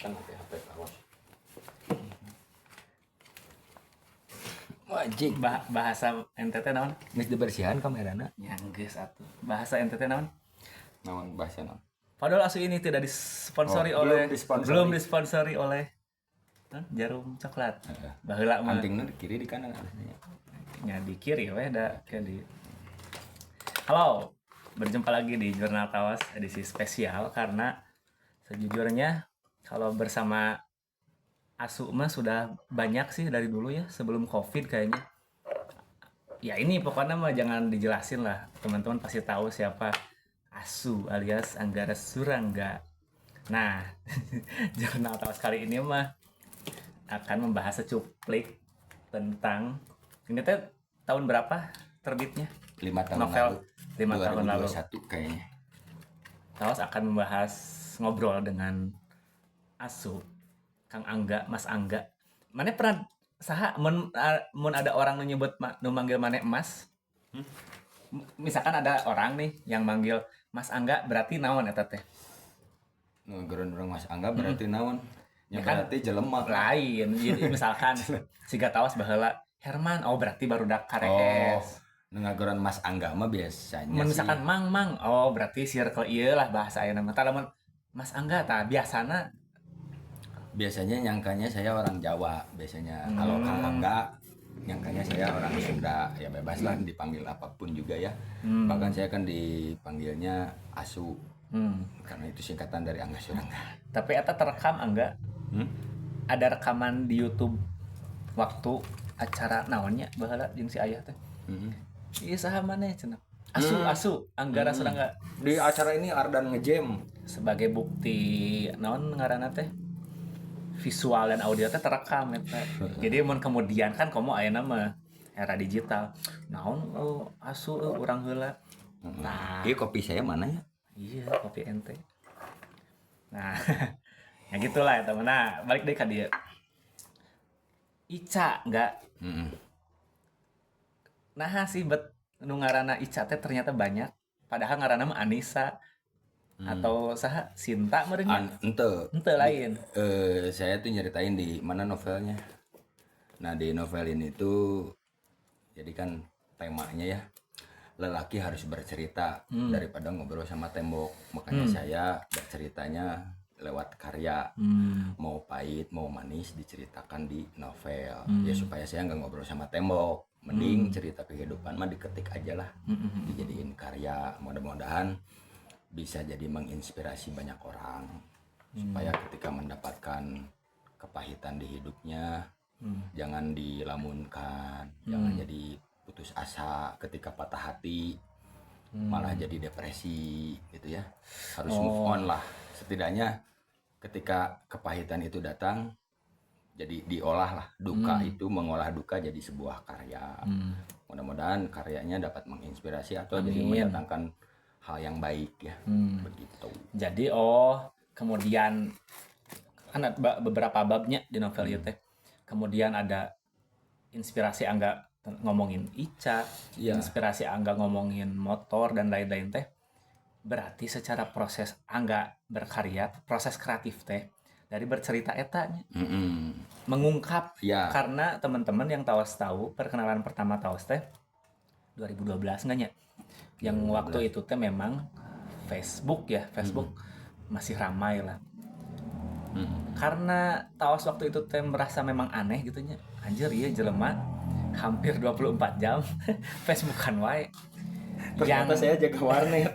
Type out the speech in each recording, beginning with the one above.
kan HP kaos wajib bahasa NTT naon? geus dibersihan kamerana Nya geus atuh. Bahasa NTT naon? naon bahasa naon. Padahal asu ini tidak disponsori oleh belum disponsori oleh Jarum Coklat. Baheula mah Antingna di kiri di kanan harusnya. nya di kiri we da kayak di. Halo, berjumpa lagi di Jurnal Tawas edisi spesial karena sejujurnya kalau bersama Asu mah sudah banyak sih dari dulu ya sebelum Covid kayaknya. Ya ini pokoknya mah jangan dijelasin lah. Teman-teman pasti tahu siapa Asu alias Anggara Surangga. Nah, Jurnal Tawas kali ini mah akan membahas secuplik tentang ini teh tahun berapa terbitnya? 5 tahun Novel lalu 5 tahun lalu. 2021 kayaknya. Tawas akan membahas ngobrol dengan Asu, Kang Angga, Mas Angga. Mana pernah saha mun ada orang nu nyebut nu manggil mana Mas? Misalkan ada orang nih yang manggil Mas Angga berarti naon eta teh? Nu geureun urang Mas Angga berarti naon? Ya Ya kan berarti jelema lain. Jadi misalkan siga Tawas baheula Herman, oh berarti barudak Oh, karees. nu ngageureun Mas Angga mah biasanya Mun sih misalkan Mang, oh berarti circle ieu lah bahasa ayeuna mah. Tah lamun Mas Angga tah biasana biasanya nyangkanya saya orang Jawa biasanya. Kalau Kang Angga nyangkanya saya orang Sunda, ya bebas lah dipanggil apapun juga ya. Bahkan saya kan dipanggilnya Asu karena itu singkatan dari Angga Surangga. tapi eta terekam enggak? Ada rekaman di YouTube waktu acara naonnya baheula jeung si Ayah teh. Ieu saha maneh cenah? Asu Anggara Surangga Di acara ini Ardan ngejam. sebagai bukti naon ngaranna teh? Visual dan audio teh terekam eta. Jadi mun kemudian kan komo ayeuna mah era digital. Naon Asu urang heula. Nah, Iya kopi saya mana ya? iya kopi ente. Nah, ya gitulah ya teman. Nah, balik deh ke dia. Ica enggak. Nah sih bet nu ngaranna Ica teh ternyata banyak. Padahal ngaranna mah Anissa atau saha Sinta meureun. Henteu lain. Saya tuh nyeritain di mana novelnya. Nah di novel ini tuh jadi kan temanya ya lelaki harus bercerita daripada ngobrol sama tembok. Makanya saya berceritanya lewat karya. Mau pahit mau manis diceritakan di novel. Ya supaya saya nggak ngobrol sama tembok. Mending cerita kehidupan mah diketik aja lah. Dijadiin karya. Mudah-mudahan bisa jadi menginspirasi banyak orang supaya ketika mendapatkan kepahitan di hidupnya jangan dilamunkan, jangan jadi putus asa ketika patah hati, malah jadi depresi gitu ya. Harus move on lah. Setidaknya ketika kepahitan itu datang jadi diolah lah, duka itu mengolah duka jadi sebuah karya. Mudah-mudahan karyanya dapat menginspirasi atau jadi mendatangkan hal yang baik ya. Begitu. Jadi kemudian kan ada beberapa babnya di novel itu teh. Kemudian ada inspirasi Angga ngomongin Ica, inspirasi Angga ngomongin motor dan lain-lain teh. Berarti secara proses Angga berkarya, proses kreatif teh dari bercerita etanya. Mengungkap karena teman-teman yang Tawas tahu perkenalan pertama Tawas teh 2012 enggaknya. Yang waktu itu teh memang Facebook masih ramai lah. Karena Tawas waktu itu teh merasa memang aneh gitunya. Anjir ieu jelema hampir 24 jam Facebookan wae. Ternyata saya jaga warnet.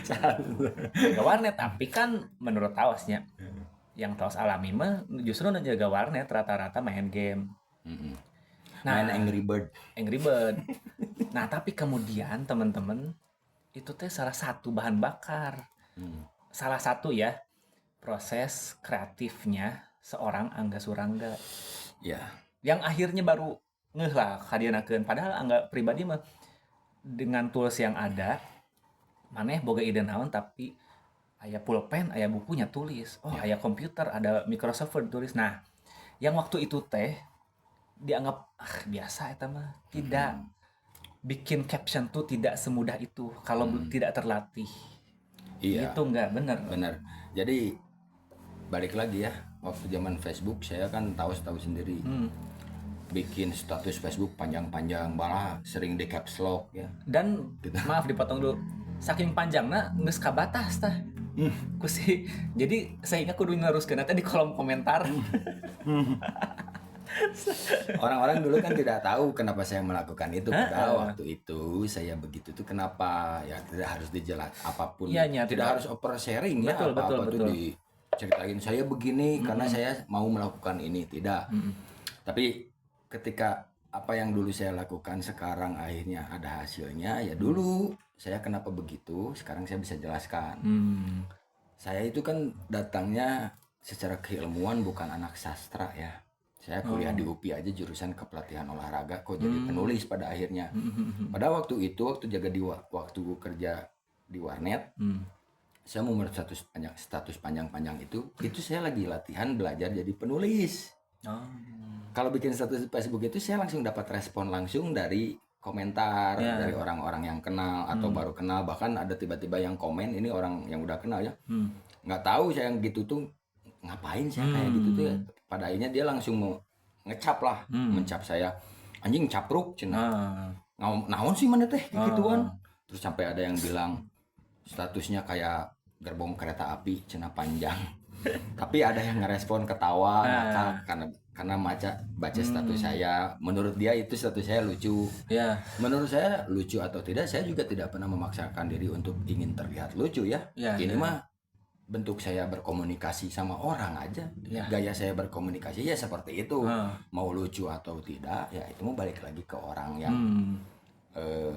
Jaga warnet tapi kan menurut Tawasnya yang Tawas alami mah justru jaga warnet rata-rata main game. Main Angry Bird. Nah, tapi kemudian teman-teman itu teh salah satu bahan bakar. Salah satu ya proses kreatifnya seorang Angga Surangga. Ya. Yang akhirnya baru ngeh lah kadienakeun padahal Angga pribadi mah dengan tools yang ada maneh boga ide naon tapi aya pulpen, aya bukunya tulis. Aya komputer, ada Microsoft Word tulis. Nah, yang waktu itu teh dianggap biasa eta mah. Tidak bikin caption tuh tidak semudah itu kalau tidak terlatih. Iya. Itu enggak benar. Benar. Jadi balik lagi ya, waktu zaman Facebook saya kan tahu sendiri. Bikin status Facebook panjang-panjang, malah sering di caps lock ya. Dan maaf dipotong dulu, saking panjangnya geus ka batas tah. Kusi, jadi saya ingat kudu neruskeun teh di kolom komentar. Orang-orang dulu kan tidak tahu kenapa saya melakukan itu, padahal waktu itu saya begitu tuh kenapa, ya tidak harus dijelas apapun, Iya, tidak harus sharing ya, Betul, apa-apa betul, tuh betul. diceritain saya begini karena saya mau melakukan ini, tidak. Tapi ketika apa yang dulu saya lakukan sekarang akhirnya ada hasilnya, ya dulu saya kenapa begitu, sekarang saya bisa jelaskan. Saya itu kan datangnya secara keilmuan bukan anak sastra ya. Saya kuliah di UPI aja jurusan kepelatihan olahraga, kok jadi penulis pada akhirnya. Pada waktu itu, waktu waktu kerja di warnet, saya mau status panjang-panjang itu saya lagi latihan belajar jadi penulis. Kalau bikin status Facebook itu saya langsung dapat respon langsung dari komentar dari orang-orang yang kenal atau baru kenal, bahkan ada tiba-tiba yang komen, ini orang yang udah kenal ya, nggak tahu saya yang gitu tuh ngapain saya kayak gitu tuh ya. Pada akhirnya dia langsung mau ngecap lah, mencap saya anjing capruk cenah, naon sih mana teh gituan. Terus sampai ada yang bilang statusnya kayak gerbong kereta api cenah panjang. Tapi ada yang ngerespon ketawa ngakak karena baca status saya. Menurut dia itu status saya lucu. Ya. Menurut saya lucu atau tidak, saya juga tidak pernah memaksakan diri untuk ingin terlihat lucu ya. Ini mah bentuk saya berkomunikasi sama orang aja. Gaya saya berkomunikasi ya seperti itu. Mau lucu atau tidak, ya itu mau balik lagi ke orang yang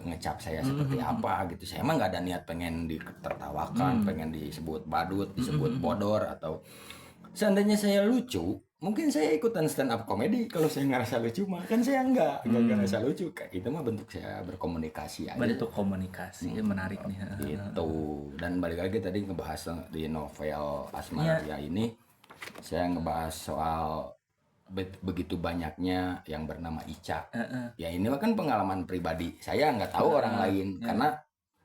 ngecap saya seperti apa gitu. Saya emang nggak ada niat pengen ditertawakan, pengen disebut badut, disebut bodor, atau seandainya saya lucu, mungkin saya ikutan stand up comedy. Kalau saya ngerasa lucu mah kan saya nggak ngerasa lucu, kayak itu mah bentuk saya berkomunikasi aja. Bentuk komunikasi menarik nih. Itu. Dan balik lagi tadi ngebahas di novel Asmaria ini, saya ngebahas soal begitu banyaknya yang bernama Ica. Ya ini mah kan pengalaman pribadi saya, nggak tahu orang lain, karena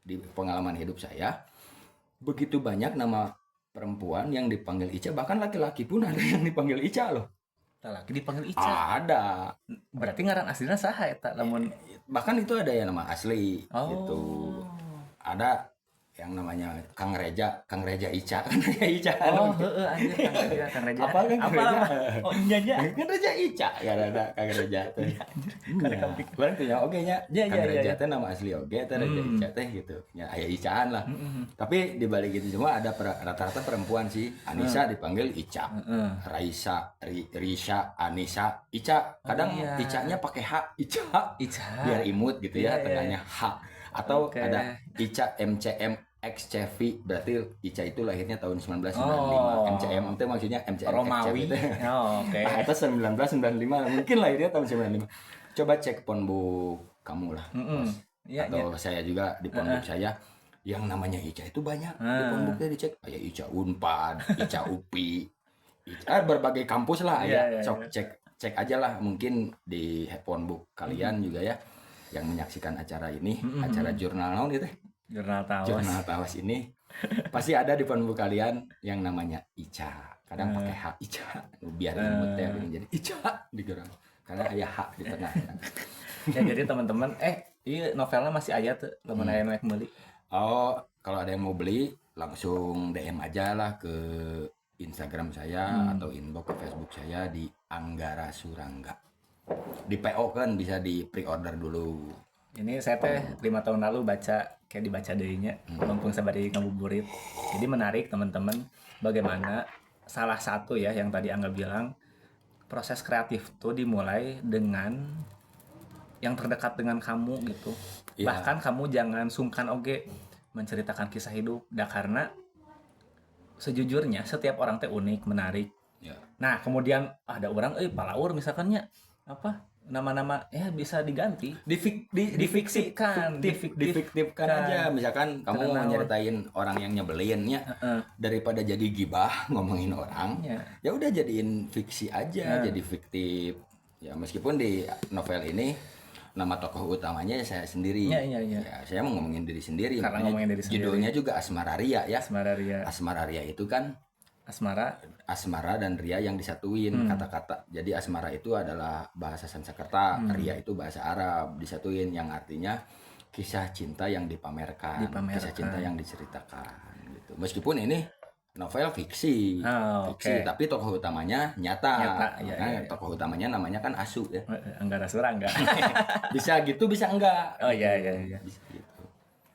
di pengalaman hidup saya begitu banyak nama perempuan yang dipanggil Ica, bahkan laki-laki pun ada yang dipanggil Ica loh. Laki dipanggil Ica. Ada. Berarti ngaran aslinya saha eta lamun Bahkan itu ada yang nama asli gitu. Ada yang namanya Kang Reja Ica, kan ya Ica. Anjir Kang Reja. Apa Kang Reja? Oh iya. Kan Reja Ica, ya ada Kang Reja teh. Kurang punya oge nya. Kang Reja teh nama asli oge teh Reja Ica teh gitu. Ya aya Icaan lah. Tapi di balik itu semua ada rata-rata perempuan sih. Anissa dipanggil Ica. Raisa, Risha, Anissa, Ica. Kadang Icanya pakai H, Ica. Biar imut gitu ya, tengahnya H. Atau ada Ica MCM XCV, berarti Ica itu lahirnya tahun 1995. MCM itu maksudnya MCM Romawi. Itu 1995, mungkin lahirnya tahun 95. Coba cek phonebook kamu lah. Atau saya juga di phonebook saya yang namanya Ica itu banyak. Di phonebooknya dicek kayak Ica Unpad, Ica UPI, berbagai kampus lah ya. Sok cek aja lah, mungkin di phonebook kalian juga ya, yang menyaksikan acara ini, acara jurnal naon gitu. Jurnal Tawas ini pasti ada di phonebook kalian yang namanya Ica. Kadang pakai H, Ica, biar imut ya, jadi Ica digerang karena ada H di tengah. Ya jadi teman-teman, ini novelnya masih aya tuh, lamun aya yang beli. Oh, kalau ada yang mau beli langsung DM aja lah ke Instagram saya atau inbox ke Facebook saya di Anggara Surangga. Di PO kan bisa di pre-order dulu. Ini saya teh 5 tahun lalu kayak dibaca dirinya, mumpung sabari ngabuburit. Jadi menarik teman-teman, bagaimana salah satu ya yang tadi Angga bilang, proses kreatif tuh dimulai dengan yang terdekat dengan kamu gitu. Bahkan kamu jangan sungkan menceritakan kisah hidup, karena sejujurnya setiap orang teh unik, menarik. Nah kemudian ada orang palaur misalkannya apa nama-nama bisa diganti, difiktifkan aja. Misalkan kamu mau nyeritain orang yang nyebelin ya, daripada jadi gibah ngomongin orang, ya udah jadiin fiksi aja, jadi fiktif ya. Meskipun di novel ini nama tokoh utamanya saya sendiri. Ya, saya mau ngomongin diri sendiri. Karena ngomongin diri sendiri. Judulnya juga Asmararia ya. Asmararia itu kan asmara dan ria yang disatuin kata-kata. Jadi asmara itu adalah bahasa Sanskerta, ria itu bahasa Arab disatuin yang artinya kisah cinta yang dipamerkan. Kisah cinta yang diceritakan gitu. Meskipun ini novel fiksi, tapi tokoh utamanya nyata. Ya. Tokoh utamanya namanya kan Asu ya. Anggara Surangga. Bisa gitu, bisa enggak. Oh iya. Bisa gitu.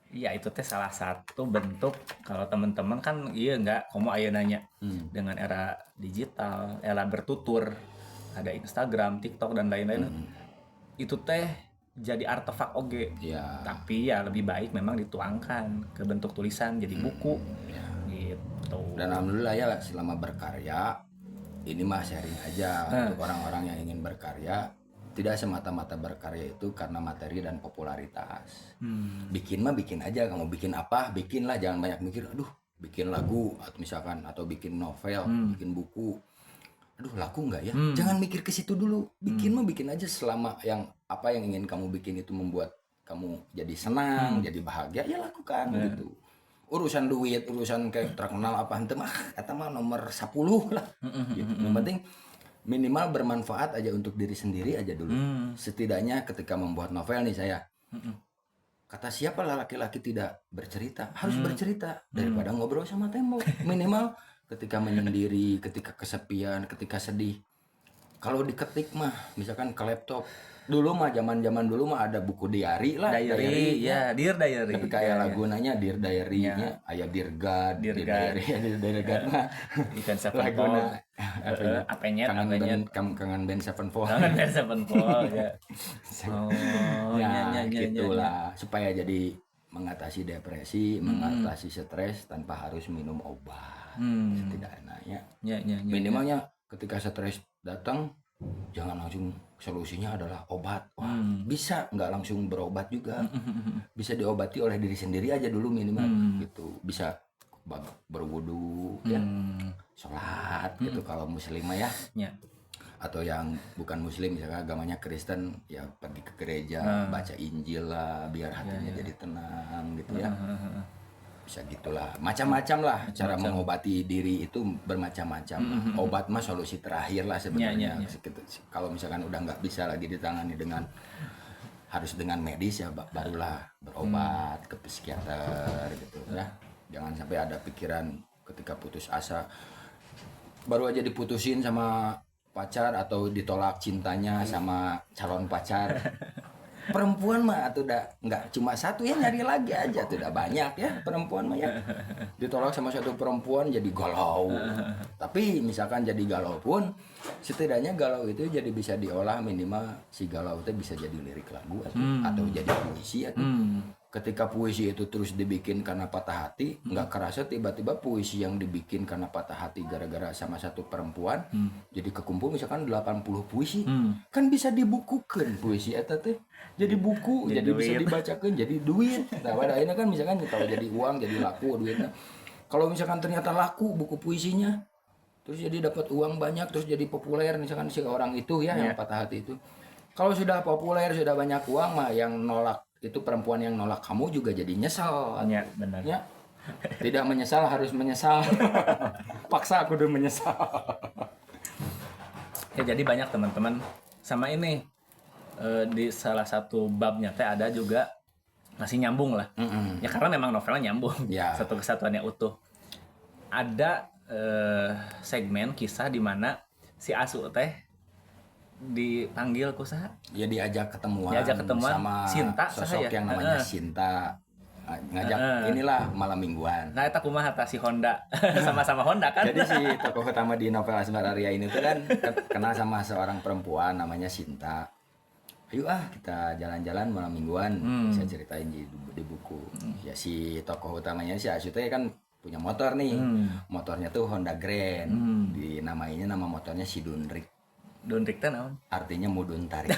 Iya itu teh salah satu bentuk kalau teman-teman kan enggak komo aya nanya dengan era digital, era bertutur, ada Instagram, TikTok dan lain-lain. Itu teh jadi artefak oge. Ya. Tapi ya lebih baik memang dituangkan ke bentuk tulisan jadi buku. Ya. Gitu. Dan alhamdulillah ya selama berkarya ini mah sharing aja untuk orang-orang yang ingin berkarya. Tidak semata-mata berkarya itu karena materi dan popularitas. Bikin mah bikin aja, kamu bikin apa bikinlah, jangan banyak mikir aduh bikin lagu atau misalkan atau bikin novel, bikin buku, aduh laku nggak ya, jangan mikir ke situ dulu. Bikin mah bikin aja, selama yang apa yang ingin kamu bikin itu membuat kamu jadi senang, jadi bahagia, ya lakukan gitu. Urusan duit, urusan kayak terkenal apa ente mah kata mah nomor 10 lah gitu. Yang penting minimal bermanfaat aja untuk diri sendiri aja dulu. Setidaknya ketika membuat novel nih saya, kata siapa lah laki-laki tidak bercerita, harus bercerita daripada ngobrol sama tembok. Minimal ketika menyendiri, ketika kesepian, ketika sedih, kalau diketik mah misalkan ke laptop. Dulu mah zaman dulu mah ada buku diary lah, diary ya, Dear Diary. Tapi kayak lagu nanya Dear Diary-nya, aya Dear God, Dear Diary, Dear God mah. Ikan Sevenfold. Apanya kangen band Sevenfold. Kangen band Sevenfold ya. Ya, gitulah. Supaya jadi mengatasi depresi, mengatasi stres tanpa harus minum obat. Setidaknya. Minimalnya ketika stres datang, jangan langsung solusinya adalah obat. Wah, bisa nggak langsung berobat juga. Bisa diobati oleh diri sendiri aja dulu minimal gitu. Bisa berwudu ya. Sholat gitu kalau muslimah ya. Atau yang bukan muslim misalnya agamanya Kristen ya pergi ke gereja, baca Injil lah biar hatinya jadi tenang gitu ya. Bisa gitulah, macam-macam lah cara mengobati diri itu bermacam-macam. Obat mah solusi terakhir lah sebenarnya. Kalau misalkan udah nggak bisa lagi ditangani dengan harus dengan medis ya barulah berobat ke psikiater gitu ya. Jangan sampai ada pikiran ketika putus asa baru aja diputusin sama pacar atau ditolak cintanya sama calon pacar. Perempuan mah tuh udah nggak cuma satu ya, nyari lagi aja tuh udah banyak ya perempuan mah ya. Ditolak sama satu perempuan jadi galau. Tapi misalkan jadi galau pun setidaknya galau itu jadi bisa diolah, minimal si galau itu bisa jadi lirik lagu atau jadi puisi atau ketika puisi itu terus dibikin karena patah hati, nggak kerasa tiba-tiba puisi yang dibikin karena patah hati gara-gara sama satu perempuan jadi kekumpul misalkan 80 puisi. Kan bisa dibukukan puisi eta teh. Jadi buku, jadi duit. Bisa dibacakan jadi duit. Nah, pada akhirnya kan misalkan kalau jadi uang, jadi laku duitnya. Kalau misalkan ternyata laku buku puisinya, terus jadi dapat uang banyak, terus jadi populer misalkan si orang itu ya yang patah hati itu. Kalau sudah populer, sudah banyak uang mah yang nolak itu perempuan yang nolak kamu juga jadi nyesal. Ya, benar. Ya. Tidak menyesal harus menyesal. Paksa aku udah menyesal. Ya jadi banyak teman-teman sama ini di salah satu babnya teh ada juga masih nyambung lah. Ya karena memang novelnya nyambung. Satu kesatuannya utuh. Ada segmen kisah di mana si Asu teh dipanggil kusaha? Ya diajak ketemuan sama Sinta, sosok yang namanya Sinta. Ngajak inilah malam mingguan. Nah, eta kumaha tah si Honda. Sama-sama Honda kan. Jadi si tokoh utama di novel Asmara Ria ini tuh kan kenal sama seorang perempuan namanya Sinta. Ayo kita jalan-jalan malam mingguan. Saya ceritain di buku. Ya si tokoh utamanya si Asu teh kan punya motor nih. Motornya tuh Honda Grand. Dinamainya nama motornya si Dunrik. Dunrik teh naon? Artinya mudun tarik.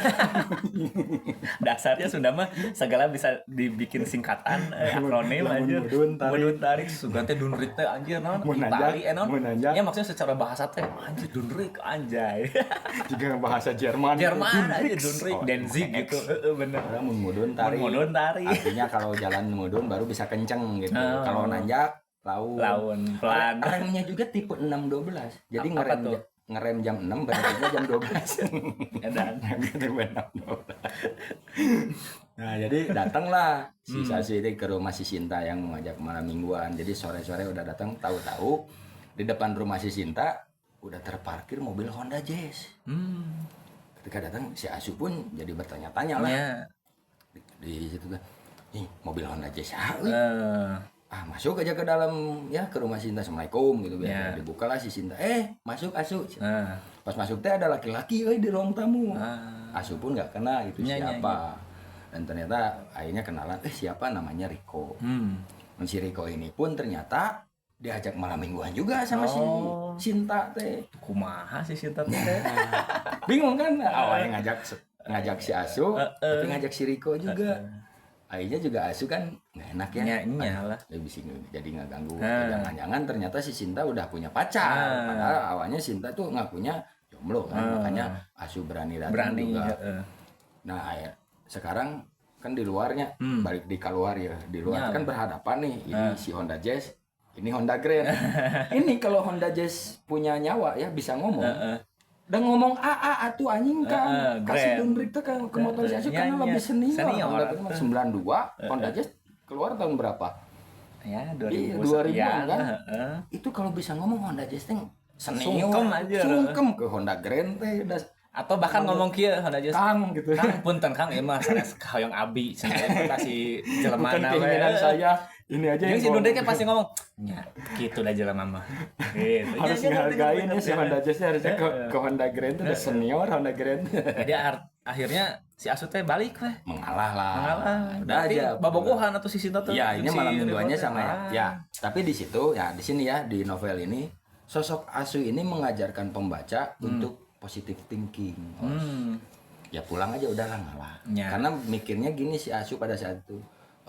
Dasarnya Sunda mah segala bisa dibikin singkatan akronim aja. Mudun tarik sugan teh Dunrik teh anjir naon? Itali naon? Ya maksudnya secara bahasa teh anjir Dunrik anjay. Jika bahasa Jerman aja Dunrik Danzig gitu. Bener. Mudun tarik. Artinya kalau jalan mudun baru bisa kenceng gitu. Kalau nanjak laun pelan. Remnya juga tipe 612. Jadi Apa tuh? ngerem jam 6 berhentinya jam 12. Edan. Tipe 612. Nah, jadi datanglah si Sasu ini ke rumah si Sinta yang mengajak malam mingguan. Jadi sore-sore udah datang, tahu-tahu di depan rumah si Sinta udah terparkir mobil Honda Jazz. Ketika datang si Asu pun jadi bertanya-tanya lah. Ya. Di situ kan, nih mobil Honda Jazz masuk aja ke dalam ya ke rumah Sinta, assalamualaikum gitu biasa. Dibukalah si Sinta, masuk Asu. Pas masuk teh ada laki-laki di ruang tamu. Asu pun nggak kenal itu siapa. Dan ternyata akhirnya kenalan, siapa namanya Riko. Dan si Riko ini pun ternyata diajak malam mingguan juga sama si Sinta teh. Kumaha si Sinta teh? Bingung kan? Awalnya ngajak si Asu, tapi ngajak si Riko juga. Akhirnya juga Asu kan nggak enak ya. Nyalah. Jadi nggak ganggu. Jangan-jangan ternyata si Sinta udah punya pacar. Padahal awalnya Sinta tuh ngakunya jomblo kan. Makanya Asu berani datang juga. Nah, sekarang kan di luarnya balik di keluar ya. Di luar kan berhadapan nih. Ini si Honda Jazz, ini Honda Grand. Ini kalau Honda Jazz punya nyawa ya bisa ngomong. Dan ngomong atuh anjing kan kasih dundrik tuh ke motor si Asu karena lebih senior. Honda Grand 92, Honda Jazz keluar tahun berapa? Ya 2000-an kan. Itu kalau bisa ngomong Honda Jazz teh senior. Sungkem ke Honda Grand teh udah. Atau bahkan ngomong kieu Honda Jazz. Kang gitu. Kang punten Kang ieu mah sanes hoyong abi sampai kasih jelema Bukan keinginan saya. Ini aja yang si Dundek pasti ngomong, "Nya, kitu dah jelema mah." Gitu. Harus menghargai nih si Honda Jazz harusnya ke Honda Grand itu udah senior Honda Grand. Jadi akhirnya si Asu teh balik weh. Mengalah lah. Udah aja. Babogohan atau si Sinta tuh. Ya, ini malam mingguannya sama ya. Ya, tapi di situ ya di sini ya di novel ini sosok Asu ini mengajarkan pembaca untuk positive thinking. Ya pulang aja udahlah ngalah. Karena mikirnya gini si Asu pada saat itu,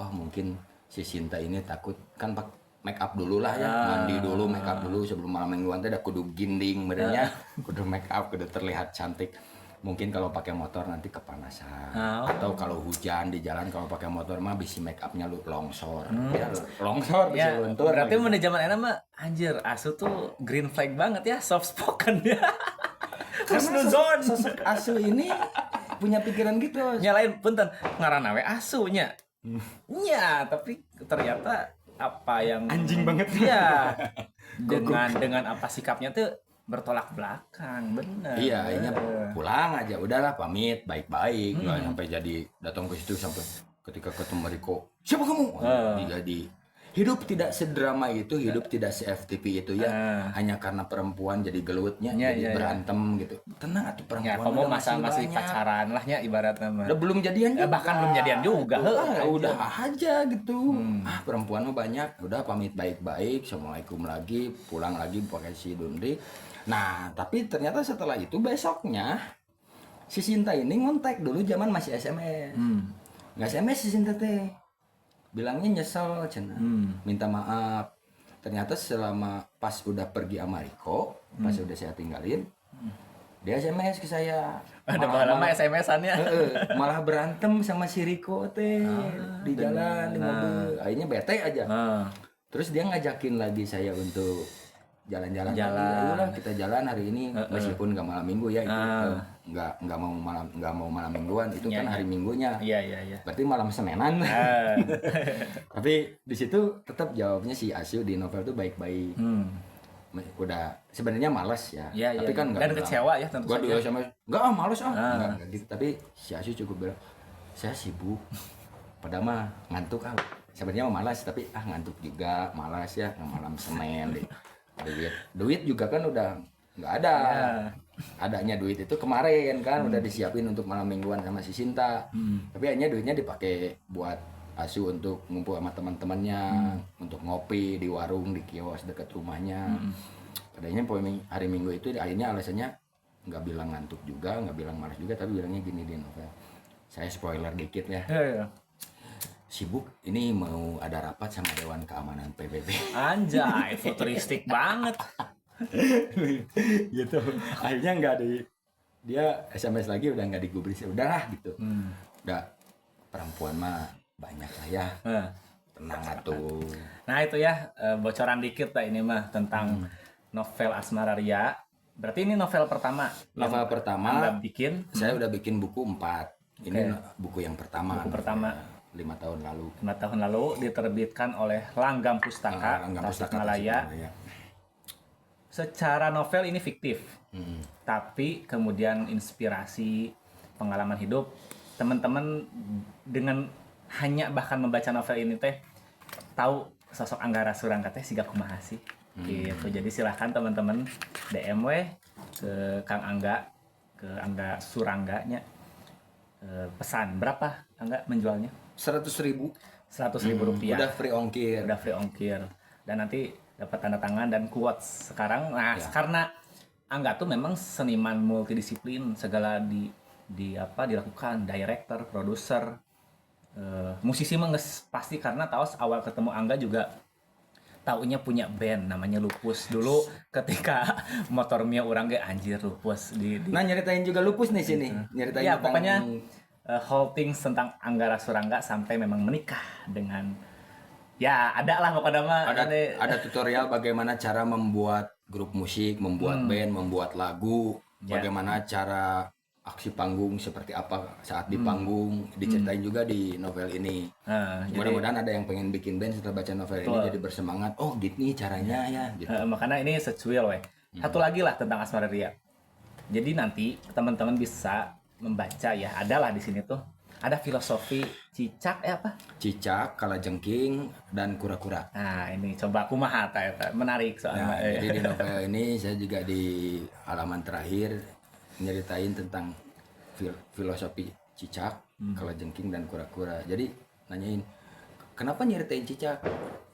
mungkin si Sinta ini takut kan make up dulu lah ya, mandi dulu, make up dulu sebelum malam mingguan teh udah kudu ginding badannya, kudu make up, kudu terlihat cantik. Mungkin kalau pakai motor nanti kepanasan. Atau kalau hujan di jalan kalau pakai motor mah bisa make upnya longsor. Ya, longsor bisa luntur. Berarti mun di zaman enak mah anjir Asu tuh green flag banget ya, soft spoken ya. Karena sosok Asu ini punya pikiran gitu. Nyalain punten ngaranna we Asu nya. Iya, tapi ternyata apa yang anjing banget ya dengan apa sikapnya tuh bertolak belakang, bener. Iya, akhirnya pulang aja, udahlah pamit baik-baik, nggak sampai jadi datang ke situ sampai ketika ketemu Riko, siapa kamu? Jadi hidup tidak sedrama itu, hidup tidak se-FTP itu ya. Hanya karena perempuan jadi gelutnya, jadi berantem gitu. Tenang atuh perempuan. Ya, kamu masih pacaran lah ya ibaratnya mah. Udah belum jadian juga. Bahkan belum jadian juga. Udah aja gitu. Perempuan mah banyak. Udah pamit baik-baik, assalamualaikum lagi, pulang lagi pakai si Dundi. Nah, tapi ternyata setelah itu besoknya si Sinta ini ngontek dulu zaman masih SMS. Nggak SMS si Sinta teh. Bilangnya nyesel cina, minta maaf. Ternyata selama pas udah pergi sama Riko, pas udah saya tinggalin, dia SMS ke saya. Ada lama SMS-annya. Malah berantem sama si Riko teh di jalan di mobil. Akhirnya bete aja. Terus dia ngajakin lagi saya untuk jalan-jalan. Ayolah kita jalan hari ini meskipun nggak malam minggu ya itu nggak mau malam mingguan itu kan hari minggunya. Iya. Berarti malam Senenan. Tapi di situ tetap jawabnya si Asu di novel tuh baik-baik. Udah sebenarnya malas ya. Tapi kan dan kecewa ya tentu saja. Gua sama enggak malas enggak gitu. Tapi si Asu cukup bilang saya sibuk. Padahal mah ngantuk sebenarnya malas tapi ngantuk juga malas ya malam Senin deh. Duit juga kan udah nggak ada. Adanya duit itu kemarin kan udah disiapin untuk malam mingguan sama si Sinta. Tapi akhirnya duitnya dipakai buat Asu untuk ngumpul sama teman-temannya, untuk ngopi di warung di kios dekat rumahnya. Padahal hari Minggu itu akhirnya alasannya nggak bilang ngantuk juga, nggak bilang malas juga, tapi bilangnya gini di novel. Saya spoiler dikit ya. Sibuk ini mau ada rapat sama Dewan Keamanan PBB. Anjay, futuristik banget. Gitu. Akhirnya nggak dia SMS lagi udah nggak digubris, udahlah gitu. Udah perempuan mah banyak lah ya. Tenang atuh. Nah itu ya bocoran dikit lah ini mah tentang novel Asmara Ria. Berarti ini novel pertama. Novel yang pertama Anda bikin. saya udah bikin buku 4. Ini buku yang pertama. Buku pertama. 5 tahun lalu. 5 tahun lalu diterbitkan oleh Langgam Pustaka, Langgam Pustaka Tasikmalaya. Tasikmalaya. Secara novel ini fiktif, tapi kemudian inspirasi pengalaman hidup teman-teman dengan hanya bahkan membaca novel ini teh tahu sosok Anggara Surangga teh siga kumaha sih. Gitu. Jadi silahkan teman-teman DM we ke Kang Angga, ke Angga Surangganya. Pesan berapa Angga menjualnya? 100.000. 100.000 rupiah. Udah free ongkir. Udah free ongkir. Dan nanti dapat tanda tangan dan quotes sekarang. Nah, karena Angga tuh memang seniman multidisiplin, segala dilakukan, director, produser, musisi menges pasti karena tahu awal ketemu Angga juga taunya punya band namanya Lupus dulu ketika motor Mia orang ge anjir Lupus Nah, nyeritain juga Lupus nih sini. Nyeritain ya tentang pokoknya whole things tentang Anggara Surangga sampai memang menikah dengan ya ada lah pokoknya mah ada tutorial bagaimana cara membuat grup musik, membuat band, membuat lagu, bagaimana cara aksi panggung seperti apa saat di panggung, diceritain juga di novel ini. Mudah-mudahan ada yang pengen bikin band setelah baca novel ini jadi bersemangat. Oh, gini caranya ya. Gitu. Makanya ini secuil weh. Satu lagi lah tentang Asmara Ria. Jadi nanti teman-teman bisa membaca ya, adalah di sini tuh ada filosofi cicak apa? Cicak, kalajengking, dan kura-kura. Nah ini coba kumaha eta menarik soalnya. Jadi di novel ini saya juga di halaman terakhir nyeritain tentang filosofi cicak, kalajengking, dan kura-kura. Jadi nanyain kenapa nyeritain cicak?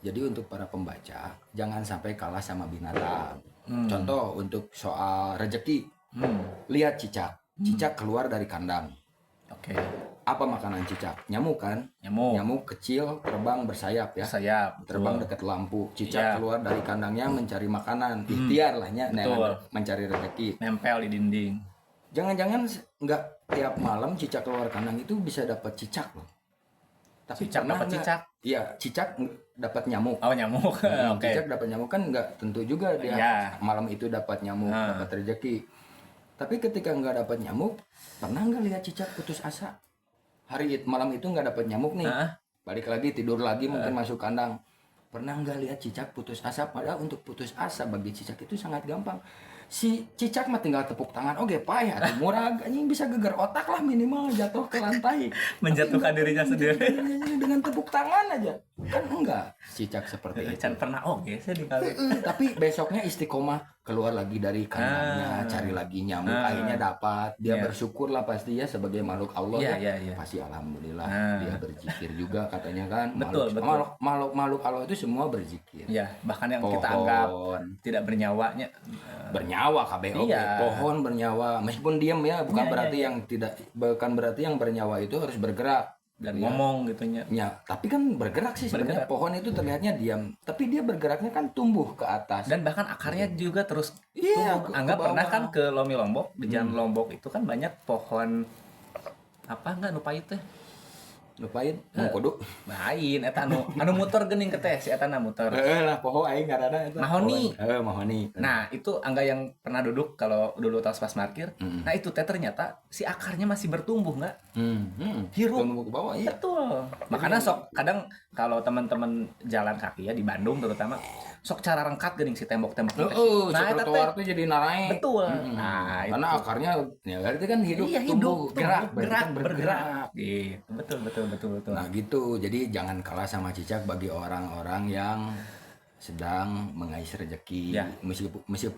Jadi untuk para pembaca jangan sampai kalah sama binatang. Contoh untuk soal rezeki, lihat cicak. Cicak keluar dari kandang. Oke. Apa makanan cicak? Nyamuk kan? Nyamuk kecil, terbang bersayap ya. Sayap. Terbang dekat lampu. Cicak keluar dari kandangnya mencari makanan. Ikhtiar lah ya, mencari rezeki. Nempel di dinding. Jangan-jangan nggak tiap malam cicak keluar kandang itu bisa dapat cicak loh. Tapi Cicak dapat cicak. Iya, cicak dapat nyamuk. Oh nyamuk. Oke. Cicak dapat nyamuk kan nggak tentu juga dia malam itu dapat nyamuk, dapat rezeki. Tapi ketika nggak dapat nyamuk, pernah nggak lihat cicak putus asa? Malam itu nggak dapat nyamuk nih, balik lagi tidur lagi mungkin masuk kandang. Pernah nggak lihat cicak putus asa? Padahal untuk putus asa bagi cicak itu sangat gampang. Si cicak mah tinggal tepuk tangan, oke payah, murah, ini bisa geger otak lah minimal jatuh ke lantai, menjatuhkan dirinya sendiri dengan tepuk tangan aja, kan enggak cicak seperti itu. Can pernah saya dikali. Tapi besoknya istiqomah keluar lagi dari kandangnya, cari lagi nyamuk, akhirnya dapat, dia bersyukur lah pasti ya sebagai makhluk Allah pasti alhamdulillah dia berzikir juga katanya kan. Betul. Makhluk Allah itu semua berzikir. Ya bahkan yang kita anggap tidak benyawanya bernyawa KBO, pohon bernyawa meskipun diam ya, bukan berarti yang bernyawa itu harus bergerak dan ngomong gitunya. Ya, tapi kan bergerak sih sebenarnya. Pohon itu terlihatnya diam, tapi dia bergeraknya kan tumbuh ke atas. Dan bahkan akarnya juga terus tumbuh. Anggap pernah kan ke Lomi Lombok, di Jalan Lombok itu kan banyak pohon apa enggak nu pahit teh. Lupain kudu lain eta anu muter geuning ke teh si eta na muter. Lah poho aing ngaranna eta. Mahoni. Mahoni. Nah, itu Angga yang pernah duduk kalau dulu tos pas parkir. Nah, itu teh ternyata si akarnya masih bertumbuh enggak? Hirup ke bawah iya. Betul. Makanya sok kadang kalau teman-teman jalan kaki ya di Bandung terutama sok cara rengkat geuning si tembok-tembok teh. Nah, eta trotoar teh jadi naik. Betul. Nah, karena akarnya ya berarti kan hidup, tumbuh, bergerak. Gitu. Betul. Nah gitu, jadi jangan kalah sama cicak bagi orang-orang yang sedang mengais rezeki.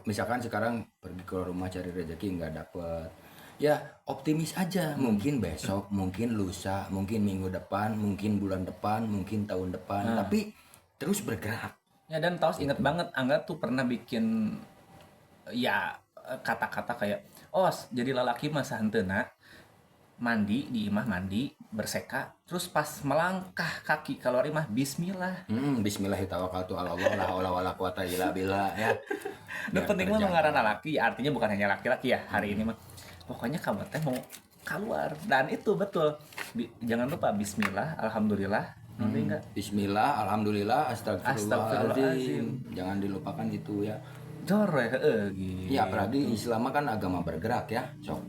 Misalkan sekarang pergi ke rumah cari rezeki nggak dapet, ya optimis aja. Mungkin besok, mungkin lusa, mungkin minggu depan, mungkin bulan depan, mungkin tahun depan. Tapi terus bergerak. Ya dan Taos inget banget Angga tuh pernah bikin ya kata-kata kayak jadi lelaki mah sahenteuna mandi di imah mandi berseka terus pas melangkah kaki keluar imah bismillah. Bismillahirrahmanirrahim ala Allah la haula wala quwata illa billah ya. Nu penting mah ngaranna laki ya, artinya bukan hanya laki-laki ya hari ini mah. Pokoknya kamu teh mau keluar dan itu betul. Jangan lupa bismillah, alhamdulillah, Nanti enggak. Bismillah, alhamdulillah, Astagfirullahaladzim. astagfirullahaladzim. Jangan dilupakan itu ya. Jor ya, gitu. Ya apalagi Islam kan agama bergerak ya.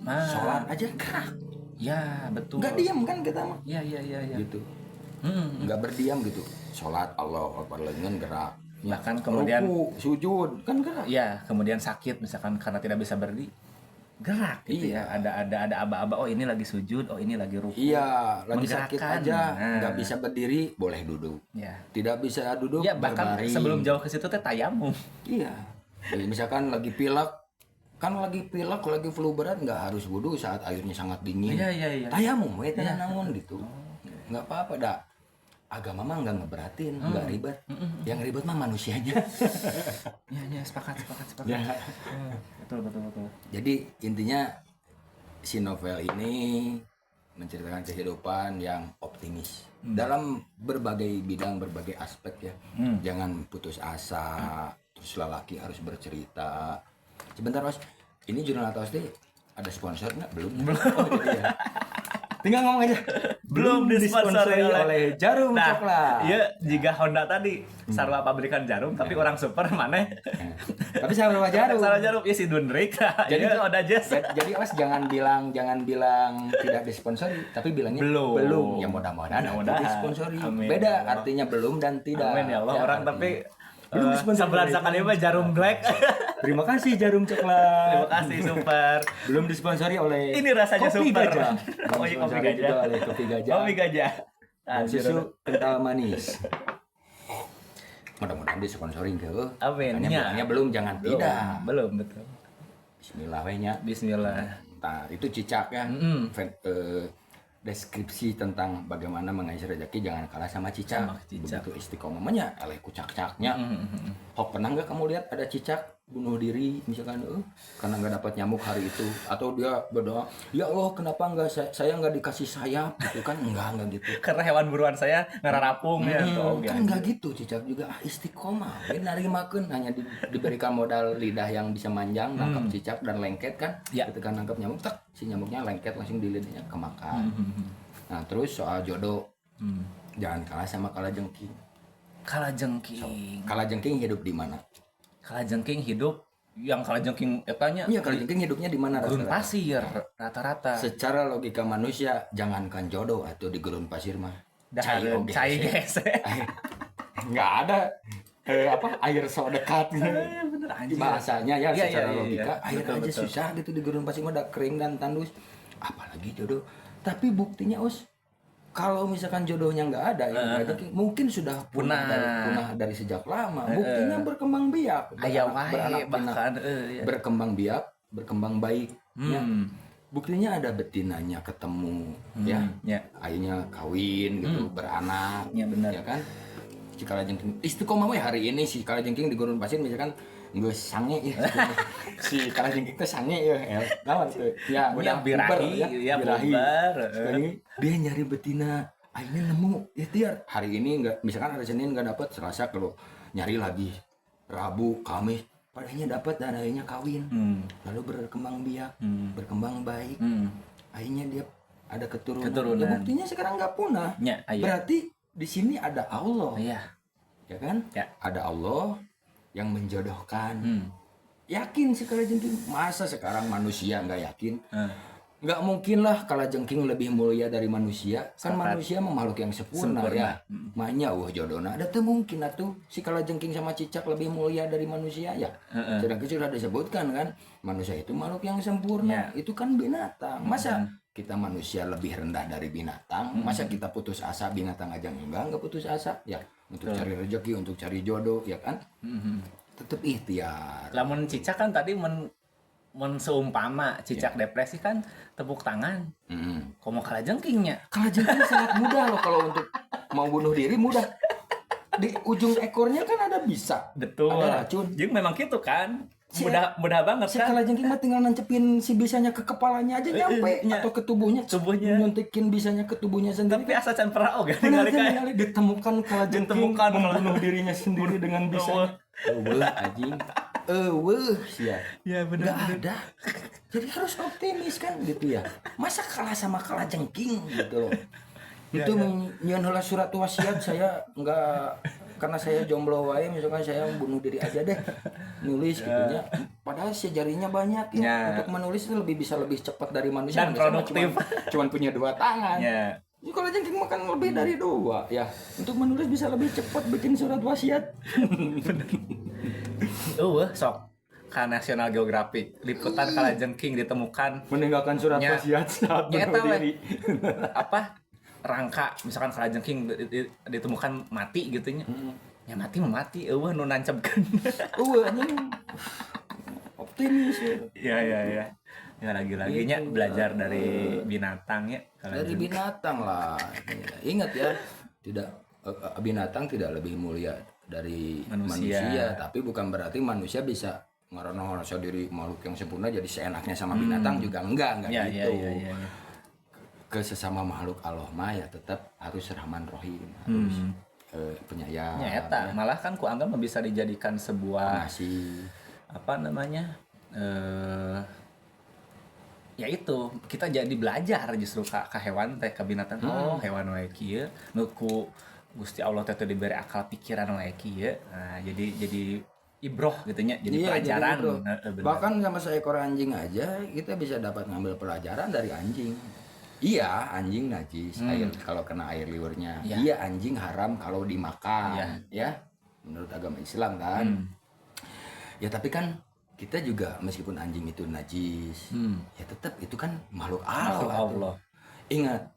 Sholat aja gerak. Ya, betul. Nggak diam kan kita mah. Iya. Gitu. Nggak berdiam gitu. Sholat Allah Akbar lagi kan gerak. Ya, Bahkan kemudian ruku, sujud kan gerak. ya, kemudian sakit misalkan karena tidak bisa berdiri. Gerak gitu Iya. ya. Ada aba-aba, oh ini lagi sujud, oh ini lagi ruku. Iya, lagi sakit Menggerakkan. aja, Nah. nggak bisa berdiri, boleh duduk. Ya. Tidak bisa duduk, Ya, bahkan berbaring. sebelum jauh ke situ teh tayamum. Iya. Jadi misalkan lagi pilek, lagi flu berat nggak harus wudhu saat airnya sangat dingin. Iya. Tayamum, we namun gitu. Nggak apa-apa dah. Agama mah nggak ngeberatin, nggak ribet. Yang ribet mah manusianya. Ya, sepakat. Ya. Betul. Jadi intinya si novel ini menceritakan kehidupan yang optimis dalam berbagai bidang, berbagai aspek ya. Jangan putus asa. Terus lelaki harus bercerita. Sebentar Mas, ini Jurnal Tawas ini ada sponsor nggak? Belum. Oh, jadi ya. Tinggal ngomong aja. Belum disponsori oleh Jarum Coklat. Iya, jika Honda tadi sarwa pabrikan jarum, tapi orang super mana? Tapi saya bawa jarum. Salah jarum, ya si Dundrik. Jadi Jadi- udah Jess. Jadi Mas jangan bilang tidak disponsori, tapi bilangnya Belum. Ya mudah-mudahan Mudah-mudahan. disponsori. Amin. Beda artinya belum dan tidak. Amin ya Allah, orang artinya. tapi Belum disponsori. sebulan sekali mah jarum black. Terima kasih Jarum Coklat. Terima kasih super. Belum disponsori oleh Ini rasanya Kopi super. Gajah. Oh iya, Kopi Disponsori Gajah. juga oleh Kopi Gajah. Kopi gajah. Dan susu kental manis. Mudah-mudahan disponsorin ke. Amin. Makanya Ya. bilangnya belum, jangan tidak. Belum betul. Bismillah we nya. Bismillah. Nah, itu cicak ya. Mm-mm. Deskripsi tentang bagaimana mengais rezeki jangan kalah sama cicak. Sama cicak. Begitu istiqomahnya oleh kucak-caknya. Hok, pernah nggak kamu lihat ada cicak bunuh diri misalkan karena nggak dapat nyamuk hari itu, atau dia berdoa, ya Allah kenapa nggak saya nggak dikasih sayap gitu kan? Nggak gitu. Karena hewan buruan saya ngerarapung ya. Kan nggak gitu, cicak juga istiqomah. Ini narimakeun hanya diberikan modal lidah yang bisa manjang nangkap cicak dan lengket kan. Ya. Ketika nangkap nyamuk, tak si nyamuknya lengket langsung di lidahnya kemakan. Nah terus soal jodoh, jangan kalah sama kalajengking. Kalajengking. Kalajengking hidup di mana? Kalajengking hidup yang kalajengking etanya Iya, kalajengking hidupnya di mana gurun rata-rata? pasir rata-rata. Secara logika manusia, jangankan jodoh atau di gurun pasir mah. Dahareun cai gese. Nggak ada air so dekat gitu. Bener Di bahasanya ya, Iya, secara iya, iya, logika iya. air Betul, aja betul. susah gitu di gurun pasir mah udah kering dan tandus, apalagi jodoh. Tapi buktinya kalau misalkan jodohnya nggak ada ya rezeki, mungkin sudah punah dari sejak lama. Buktinya berkembang biak, Aya beranak wae pinak, bahkan berkembang biak, berkembang baik. Ya. Hmm. Buktinya ada betinanya ketemu, ya, Ya. akhirnya kawin gitu, beranak, Ya, benar. ya kan. Si kalajengking istiqomah we hari ini si kalajengking di gurun pasir misalkan nggak sange ya. Si kalajengking teh sange ya, naon tuh? Ya, Udah puber, birahi, ya, bubar. Sekali dia nyari betina, akhirnya nemu, ya tiar. Hari ini nggak, misalkan hari Senin nggak dapat, Selasa kalau nyari lagi, Rabu, Kamis, padahal dapat dan akhirnya kawin. Lalu berkembang biak, berkembang baik. Akhirnya dia ada keturunan. Ya, buktinya sekarang nggak punah. Ya, ayo. Berarti di sini ada Allah, Iya. ya kan? Ya. Ada Allah yang menjodohkan. Yakin si kalajengking? Masa sekarang manusia nggak yakin? Nggak mungkin lah kalajengking lebih mulia dari manusia. Kan Sepakat. manusia mah makhluk yang sempurna, ya. Makanya jodohna ada tuh mungkin atuh si kalajengking sama cicak lebih mulia dari manusia ya. Sedangkan sudah disebutkan kan manusia itu makhluk yang sempurna. Itu kan binatang. Masa kita manusia lebih rendah dari binatang? Masa kita putus asa, binatang aja enggak putus asa ya, untuk cari rezeki, untuk cari jodoh ya kan. Tetap ikhtiar. Lamun cicak kan tadi seumpama cicak depresi kan tepuk tangan. Komo kalajengkingnya. Kalajengking sangat mudah loh kalau untuk mau bunuh diri, mudah. Di ujung ekornya kan ada bisa. Betul. Ada racun. Jadi memang gitu kan. Mudah banget Si kan. kalajengking mah tinggal nancepin si bisanya ke kepalanya aja nyampe, iya. atau ke tubuhnya. Tubuhnya. Nyuntikin bisanya ke tubuhnya sendiri. Tapi asa can pernah oge Benar ningali kan, kayak ningali ditemukan kalajengking Ditemukan membunuh dirinya sendiri dengan bisanya. Anjing. Sia. Ya Nggak ada. Jadi harus optimis kan gitu ya. Masa kalah sama kalajengking gitu loh. Itu nyeun heula surat wasiat saya enggak, karena saya jomblo wae misalkan saya bunuh diri aja deh. Nulis gitunya. Padahal si jarinya banyak ya. Ya. Untuk menulis itu bisa lebih cepat dari manusia. Dan Manusia mah produktif. Cuman punya 2 tangan. Ya. Ini kalau jengking makan lebih dari 2 ya. Untuk menulis bisa lebih cepat bikin surat wasiat. Sok ka National Geographic liputan kalajengking ditemukan Meninggalkan surat Nya. wasiat saat Nya bunuh eta we. diri. apa rangka misalkan kalajengking ditemukan mati gitu nya. Ya mati mah mati eueuh nu nancebkeun. Anjing. Optimis ya. Ya lagi-laginya Gitu. belajar dari binatang ya. Dari binatang lah. Ingat ya, tidak binatang tidak lebih mulia dari manusia, tapi bukan berarti manusia bisa ngerasa diri makhluk yang sempurna jadi seenaknya sama binatang juga enggak Ya, gitu. ya. Ke sesama makhluk Allah mah ya tetap harus rahman rahim, harus penyayang. Ya eta malah kan ku anggap bisa dijadikan sebuah Ngasih. apa namanya? Ya itu kita jadi belajar justru ka hewan teh ka binatang. Oh hewan wae kieu nu ku Gusti Allah teh diberi akal pikiran wae kieu. Nah jadi ibroh gitu nya, jadi pelajaran. Jadi, bro. Bener. Bahkan sama seekor anjing aja kita bisa dapat ngambil pelajaran dari anjing. Iya, anjing najis air kalau kena air liurnya. Ya. Iya, anjing haram kalau dimakan, ya. Menurut agama Islam kan. Ya tapi kan kita juga meskipun anjing itu najis, ya tetap itu kan makhluk Allah. Allah. Ingat,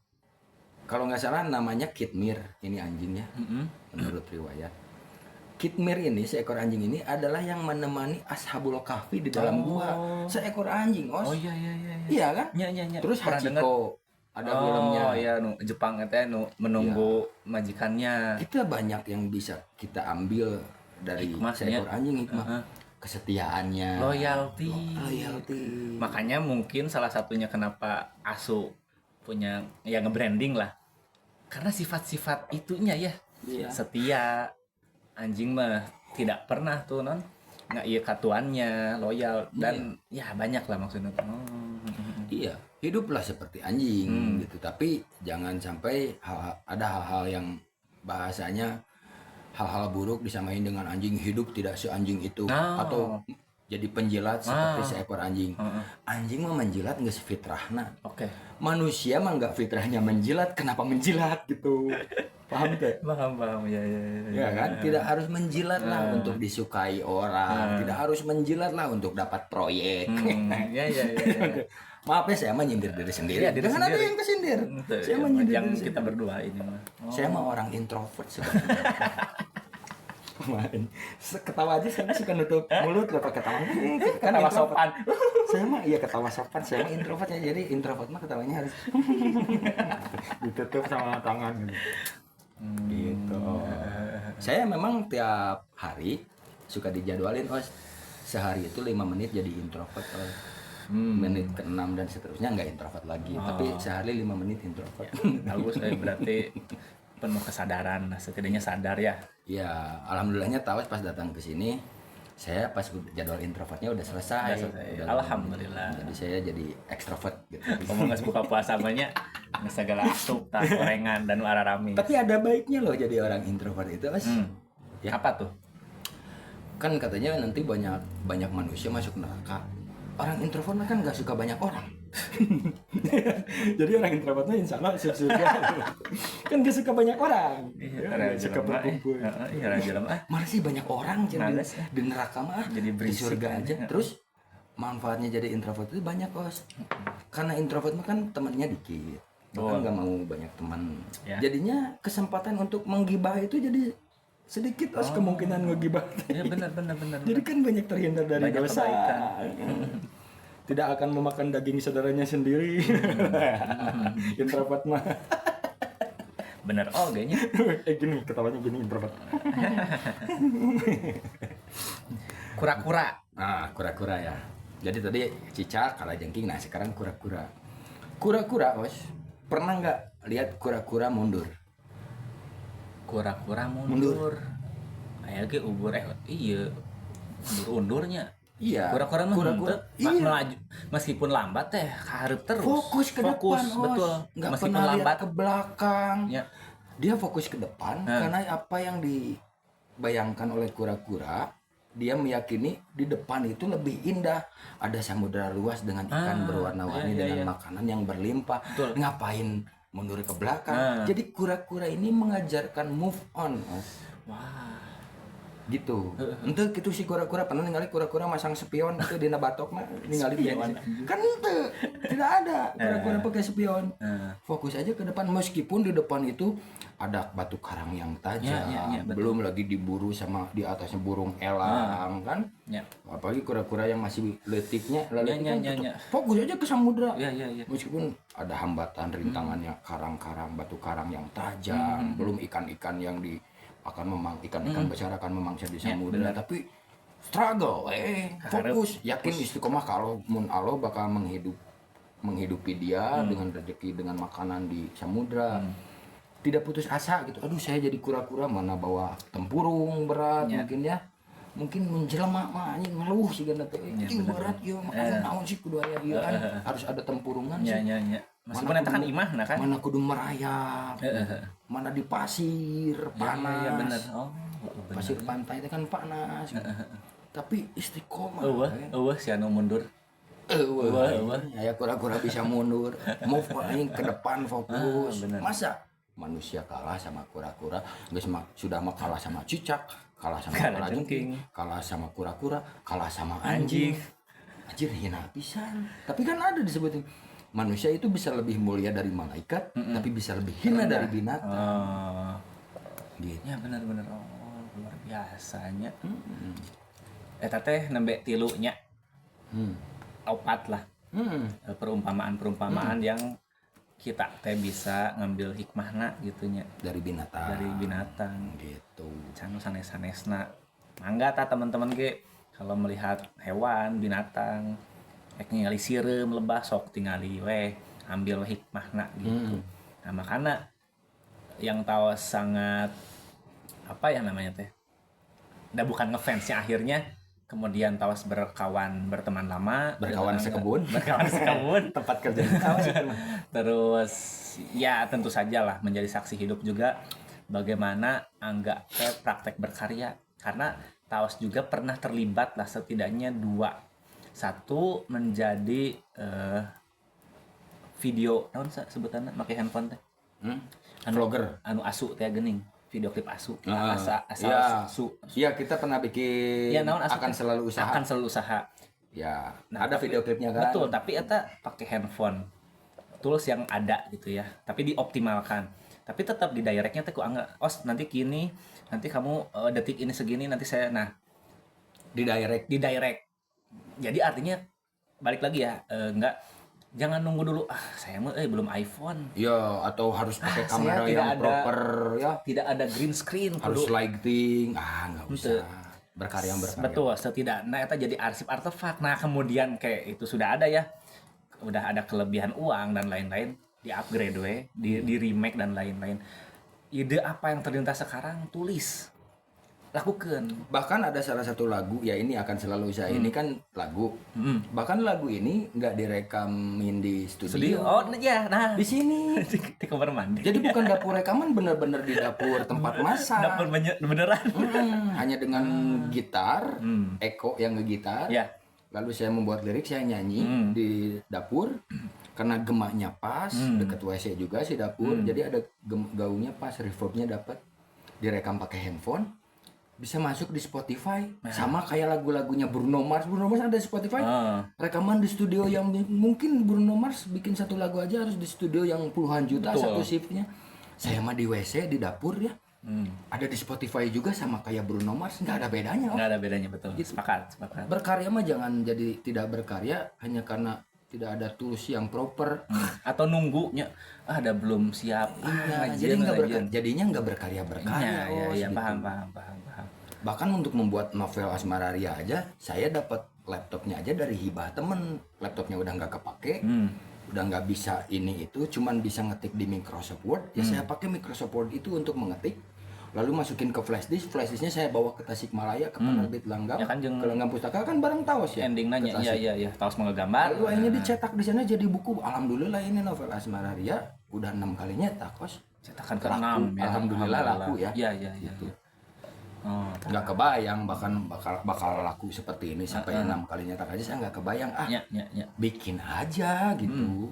kalau nggak salah namanya Kitmir ini anjingnya, menurut riwayat. Kitmir ini, seekor anjing ini adalah yang menemani Ashabul Kahfi di dalam gua. Seekor anjing, Os. Oh iya. Iya kan? Nya. Terus Pernah denger? Hachiko ada filmnya. Oh iya nu Jepang teh nu menunggu majikannya. Kita banyak yang bisa kita ambil dari Hikmahnya. seekor anjing, hikmah. Kesetiaannya, Loyalty. Makanya mungkin salah satunya kenapa Asu punya ya nge-branding lah. Karena sifat-sifat itunya ya. Iya. Setia. Anjing mah tidak pernah tuh non nggak iya katuannya loyal dan ya banyak lah maksudnya. Iya, hiduplah seperti anjing gitu. Tapi jangan sampai ada hal-hal yang bahasanya hal-hal buruk disamain dengan anjing hidup tidak seanjing itu atau jadi penjilat seperti seekor anjing. Anjing mah menjilat nggak sefitrahna. Oke. Manusia mah nggak fitrahnya menjilat, kenapa menjilat gitu? Paham teh? Paham ya. Ya kan, tidak harus menjilat lah untuk disukai orang, tidak harus menjilat lah untuk dapat proyek. Ya. Maaf ya, saya mah nyindir diri sendiri. Iya, diri Jangan ada sendiri. yang kesindir. Saya mah Yang nyindir diri kita sendiri. berdua ini mah. Saya mah orang introvert sebenarnya. Ketawa aja saya suka nutup mulut loh pakai ketawa. Kan Ketawa introvert. sopan. Saya mah iya ketawa sopan. Saya mah introvert ya. Jadi introvert mah ketawanya harus ditutup sama tangan gitu. Gitu. Saya memang tiap hari suka dijadwalin, Os. Sehari itu 5 menit jadi introvert, Os. Menit ke-6 dan seterusnya nggak introvert lagi. Tapi sehari 5 menit introvert. Bagus berarti penuh kesadaran, setidaknya sadar ya. Ya, alhamdulillahnya tahu pas datang ke sini, saya pas jadwal introvertnya udah selesai. Udah Alhamdulillah. Jadi saya jadi ekstrovert gitu. Ngomong nggak buka puasa banyak, segala asup, tas gorengan dan wararami. Tapi ada baiknya loh jadi orang introvert itu, Mas. Ya. Apa tuh? Kan katanya nanti banyak manusia masuk neraka. Orang introvert mah kan nggak suka banyak orang. Jadi orang introvert mah insya Allah surga. Kan gak suka banyak orang. Iya, Suka berkumpul. Iya, jalan Mana sih banyak orang Males, di neraka mah. Jadi Di berisik surga kan, aja. ya. Terus manfaatnya jadi introvert itu banyak, Bos. Karena introvert mah kan temannya dikit. Bahkan nggak mau banyak teman. Ya. Jadinya kesempatan untuk menggibah itu jadi sedikit, Bos, kemungkinan ngegibah. Ya benar. Jadi kan banyak terhindar dari Banyak dosa. kebaikan. Tidak akan memakan daging saudaranya sendiri. Introvert mah. Bener kayaknya. Gini ketawanya gini introvert. Kura-kura. Nah, kura-kura ya. Jadi tadi cicak, kalajengking, nah sekarang kura-kura. Kura-kura, Bos. Pernah nggak lihat kura-kura mundur? Kura-kura mundur. Kayak ge ubur iya. Undur-undurnya. Iya. Kura-kura mah Kura-kura, henteu. iya. Melaju meskipun lambat teh hareup terus. Fokus ke depan, Os. Betul. Nggak Meskipun pernah lambat. lihat ke belakang. Ya. Dia fokus ke depan karena apa yang dibayangkan oleh kura-kura, dia meyakini di depan itu lebih indah. Ada samudera luas dengan ikan berwarna-warni dengan makanan yang berlimpah. Betul. Ngapain mundur ke belakang? Jadi kura-kura ini mengajarkan move on, Mas. Wah. Gitu. Ente gitu si kura-kura pernah ningali kura-kura masang spion itu dina batok mah ningali Spion. kan ente tidak ada kura-kura pakai spion. Fokus aja ke depan meskipun di depan itu ada batu karang yang tajam, belum lagi diburu sama di atasnya burung elang kan. Ya. Apalagi kura-kura yang masih letiknya kan Ya. fokus aja ke samudra. Ya. Meskipun ada hambatan rintangannya karang-karang batu karang yang tajam, belum ikan-ikan yang ikan-ikan besar akan memangsa di samudra, tapi struggle, fokus, yakin istiqomah kalau mun Allah bakal menghidupi dia dengan rezeki, dengan makanan di samudra. Tidak putus asa gitu. Aduh, saya jadi kura-kura mana bawa tempurung berat mungkin menjelma mah anjing ngeluh sih kan teh. Anjing berat ieu makanan naon sih kudu aya ieu kan. Harus ada tempurungan sih. Ya. Meskipun eta kan imah nah kan. Mana kudu merayap. Mana di pasir panas. Ya bener. Oh, pasir pantai itu kan panas. Tapi istiqomah. Eueuh si anu mundur. Ya kura-kura bisa mundur. Move aing ke depan fokus. Masa manusia kalah sama kura-kura? Geus sudah mah kalah sama cicak, kalah sama kalajengking, kalah sama kura-kura, kalah sama anjing. Anjir hina pisan. Tapi kan ada disebutin manusia itu bisa lebih mulia dari malaikat, tapi bisa lebih hina dari binatang. Gitu. Ya benar-benar luar biasanya. Eta teh nembe tilunya. Opat lah. Perumpamaan-perumpamaan yang kita teh bisa ngambil hikmahna gitunya dari binatang gitu. Can sanes-sanesna. Mangga ta teman-teman ge kalau melihat hewan, binatang ningali sireum lebah sok tingali we ambil hikmahna gitu. Nah, makanya yang tahu sangat apa ya namanya teh. Udah bukan ngefans ya akhirnya kemudian tawas berteman lama, berkawan sekebun tempat kerja terus ya tentu saja lah menjadi saksi hidup juga bagaimana Angga praktek berkarya, karena tawas juga pernah terlibat lah setidaknya 2. Satu menjadi video naon sebutanna make handphone teh vlogger anu asu teh geuning video klip asu asu. Iya, kita pernah bikin ya, akan selalu usaha. Ya, nah, ada video klipnya kan. Betul, tapi eta pakai handphone. Tools yang ada gitu ya, tapi dioptimalkan. Tapi tetap di directnya teh ku Angga, nanti gini, nanti kamu detik ini segini, nanti saya di direct. Jadi artinya balik lagi ya, jangan nunggu dulu saya mah belum iPhone ya, atau harus pakai kamera yang proper ya, tidak ada green screen harus lighting nggak usah berkarya. Betul, setidaknya itu jadi arsip artefak. Nah kemudian kayak itu sudah ada ya, udah ada kelebihan uang dan lain-lain, di upgrade di remake dan lain-lain. Ide apa yang terlintas sekarang tulis, lakukan. Bahkan ada salah satu lagu ya, ini akan selalu saya ini kan lagu. Bahkan lagu ini nggak direkamin di studio. Oh ya, nah di sini di kamar mandi. Jadi bukan dapur rekaman, bener-bener di dapur tempat masak. Dapur beneran. Hanya dengan gitar, Eko yang ngegitar. Ya. Lalu saya membuat lirik, saya nyanyi di dapur. Karena gemaknya pas, deket WC juga si dapur. Jadi ada gaungnya pas, reverbnya dapat. Direkam pakai handphone. Bisa masuk di Spotify, sama kayak lagu-lagunya Bruno Mars ada di Spotify. Rekaman di studio yang mungkin Bruno Mars bikin satu lagu aja harus di studio yang puluhan juta. Betul. Satu shiftnya. Saya mah di WC di dapur ya, ada di Spotify juga sama kayak Bruno Mars, nggak ada bedanya. Nggak ada bedanya, betul. Gitu. Sepakat. Berkarya mah jangan jadi tidak berkarya hanya karena tidak ada tools yang proper atau nunggunya ada belum siap. Jadinya nggak berkarya. Iya, gitu. paham. Bahkan untuk membuat novel Asmararia aja, saya dapat laptopnya aja dari hibah temen. Laptopnya udah nggak kepake, udah nggak bisa ini itu, cuman bisa ngetik di Microsoft Word. Ya saya pakai Microsoft Word itu untuk mengetik. lalu masukin ke flash disknya saya bawa ke Tasikmalaya ke Penerbit Langgam, Ya kan, jeung ke Langgam Pustaka kan bareng Taos ya. ending nanya ke Tasik. iya taos menggambar. Lalu akhirnya dicetak di sana jadi buku. Alhamdulillah ini novel Asmara Ria udah 6 kali nyetak, Kos. Cetakan Laku. ke-6 ya. Alhamdulillah laku ya. Iya. Gitu. Oh, Nggak kebayang bahkan bakal laku seperti ini sampai 6 kali nyetak aja saya nggak kebayang. ya. Bikin aja gitu.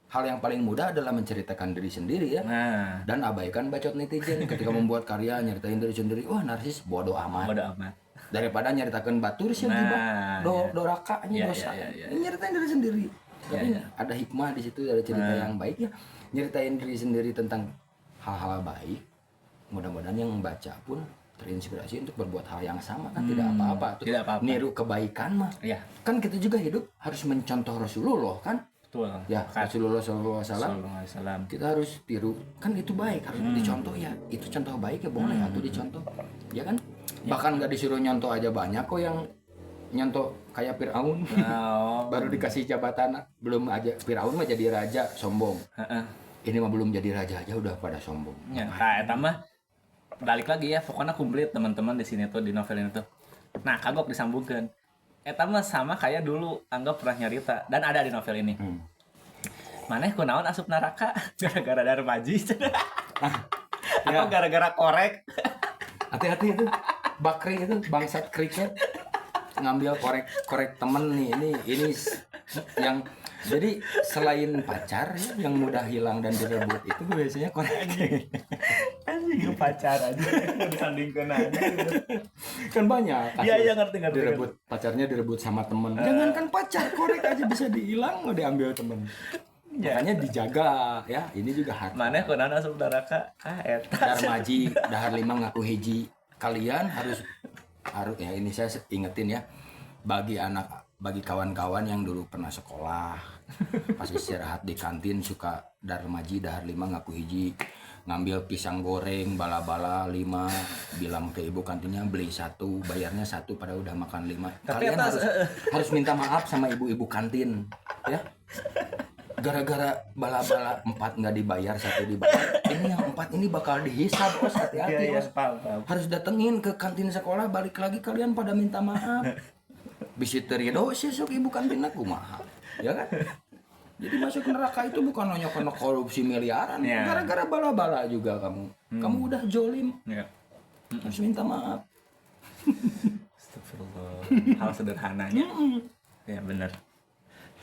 Hal yang paling mudah adalah menceritakan diri sendiri ya. Nah, Dan abaikan bacot netizen ketika membuat karya nyeritain diri sendiri. Wah, narsis bodoh amat. bodo amat. Daripada nyeritakan batur sih Nah, dorakanya Ya, dosa. ya. Ini nyeritain diri sendiri. Tapi Ya. ada hikmah di situ, ada cerita yang baik ya. Nyeritain diri sendiri tentang hal-hal baik. Mudah-mudahan yang membaca pun terinspirasi untuk berbuat hal yang sama kan tidak apa-apa tuh. Tidak apa-apa. Niru kebaikan mah. Iya, Kan kita juga hidup harus mencontoh Rasulullah kan? betul. Ya, Rasulullah SAW Sallallahu alaihi wasallam. kita harus tiru kan itu baik harus dicontoh ya itu contoh baik ya boleh atau dicontoh ya kan bahkan nggak disuruh nyontoh aja banyak kok yang nyontoh kayak Firaun Oh, baru dikasih jabatan belum aja Firaun mah jadi raja sombong heeh. ini mah belum jadi raja aja udah pada sombong Ya, eta mah balik lagi ya, pokoknya komplit teman-teman di sini tuh di novel ini tuh. Nah, kagok disambungkan. Eta mah sama kayak dulu anggap pernah nyarita dan ada di novel ini. Maneh kunaon asup neraka gara-gara Darmaji. Apa gara-gara korek? hati-hati itu Bakri itu bangsat kriket ngambil korek temen nih ini yang jadi selain pacar ya, yang mudah hilang dan direbut itu biasanya korek Anjing pacar aja disandingkeun aja. kan banyak Iya ngerti. direbut pacarnya direbut sama temen jangankan pacar korek aja bisa dihilang mau diambil temen Ya. makanya dijaga ya ini juga harta Maneh kunaon asup neraka? Eta. Darmaji dahar 5 ngaku hiji kalian harus ya ini saya ingetin ya bagi kawan-kawan yang dulu pernah sekolah pas istirahat di kantin suka Darmaji dahar 5 ngaku hiji ngambil pisang goreng bala-bala 5 bilang ke ibu kantinnya beli 1 bayarnya 1 pada udah makan 5 kalian harus minta maaf sama ibu-ibu kantin ya gara-gara bala-bala 4 nggak dibayar 1 dibayar ini yang 4 ini bakal dihisab bos hati-hati bos paham. harus datengin ke kantin sekolah balik lagi kalian pada minta maaf bisa terido sesuk ibu kantin aku mahal ya kan jadi masuk neraka itu bukan hanya karena korupsi miliaran Ya. gara-gara bala-bala juga kamu udah jolim Ya. harus minta maaf Astagfirullah. Hal sederhananya. Ya benar.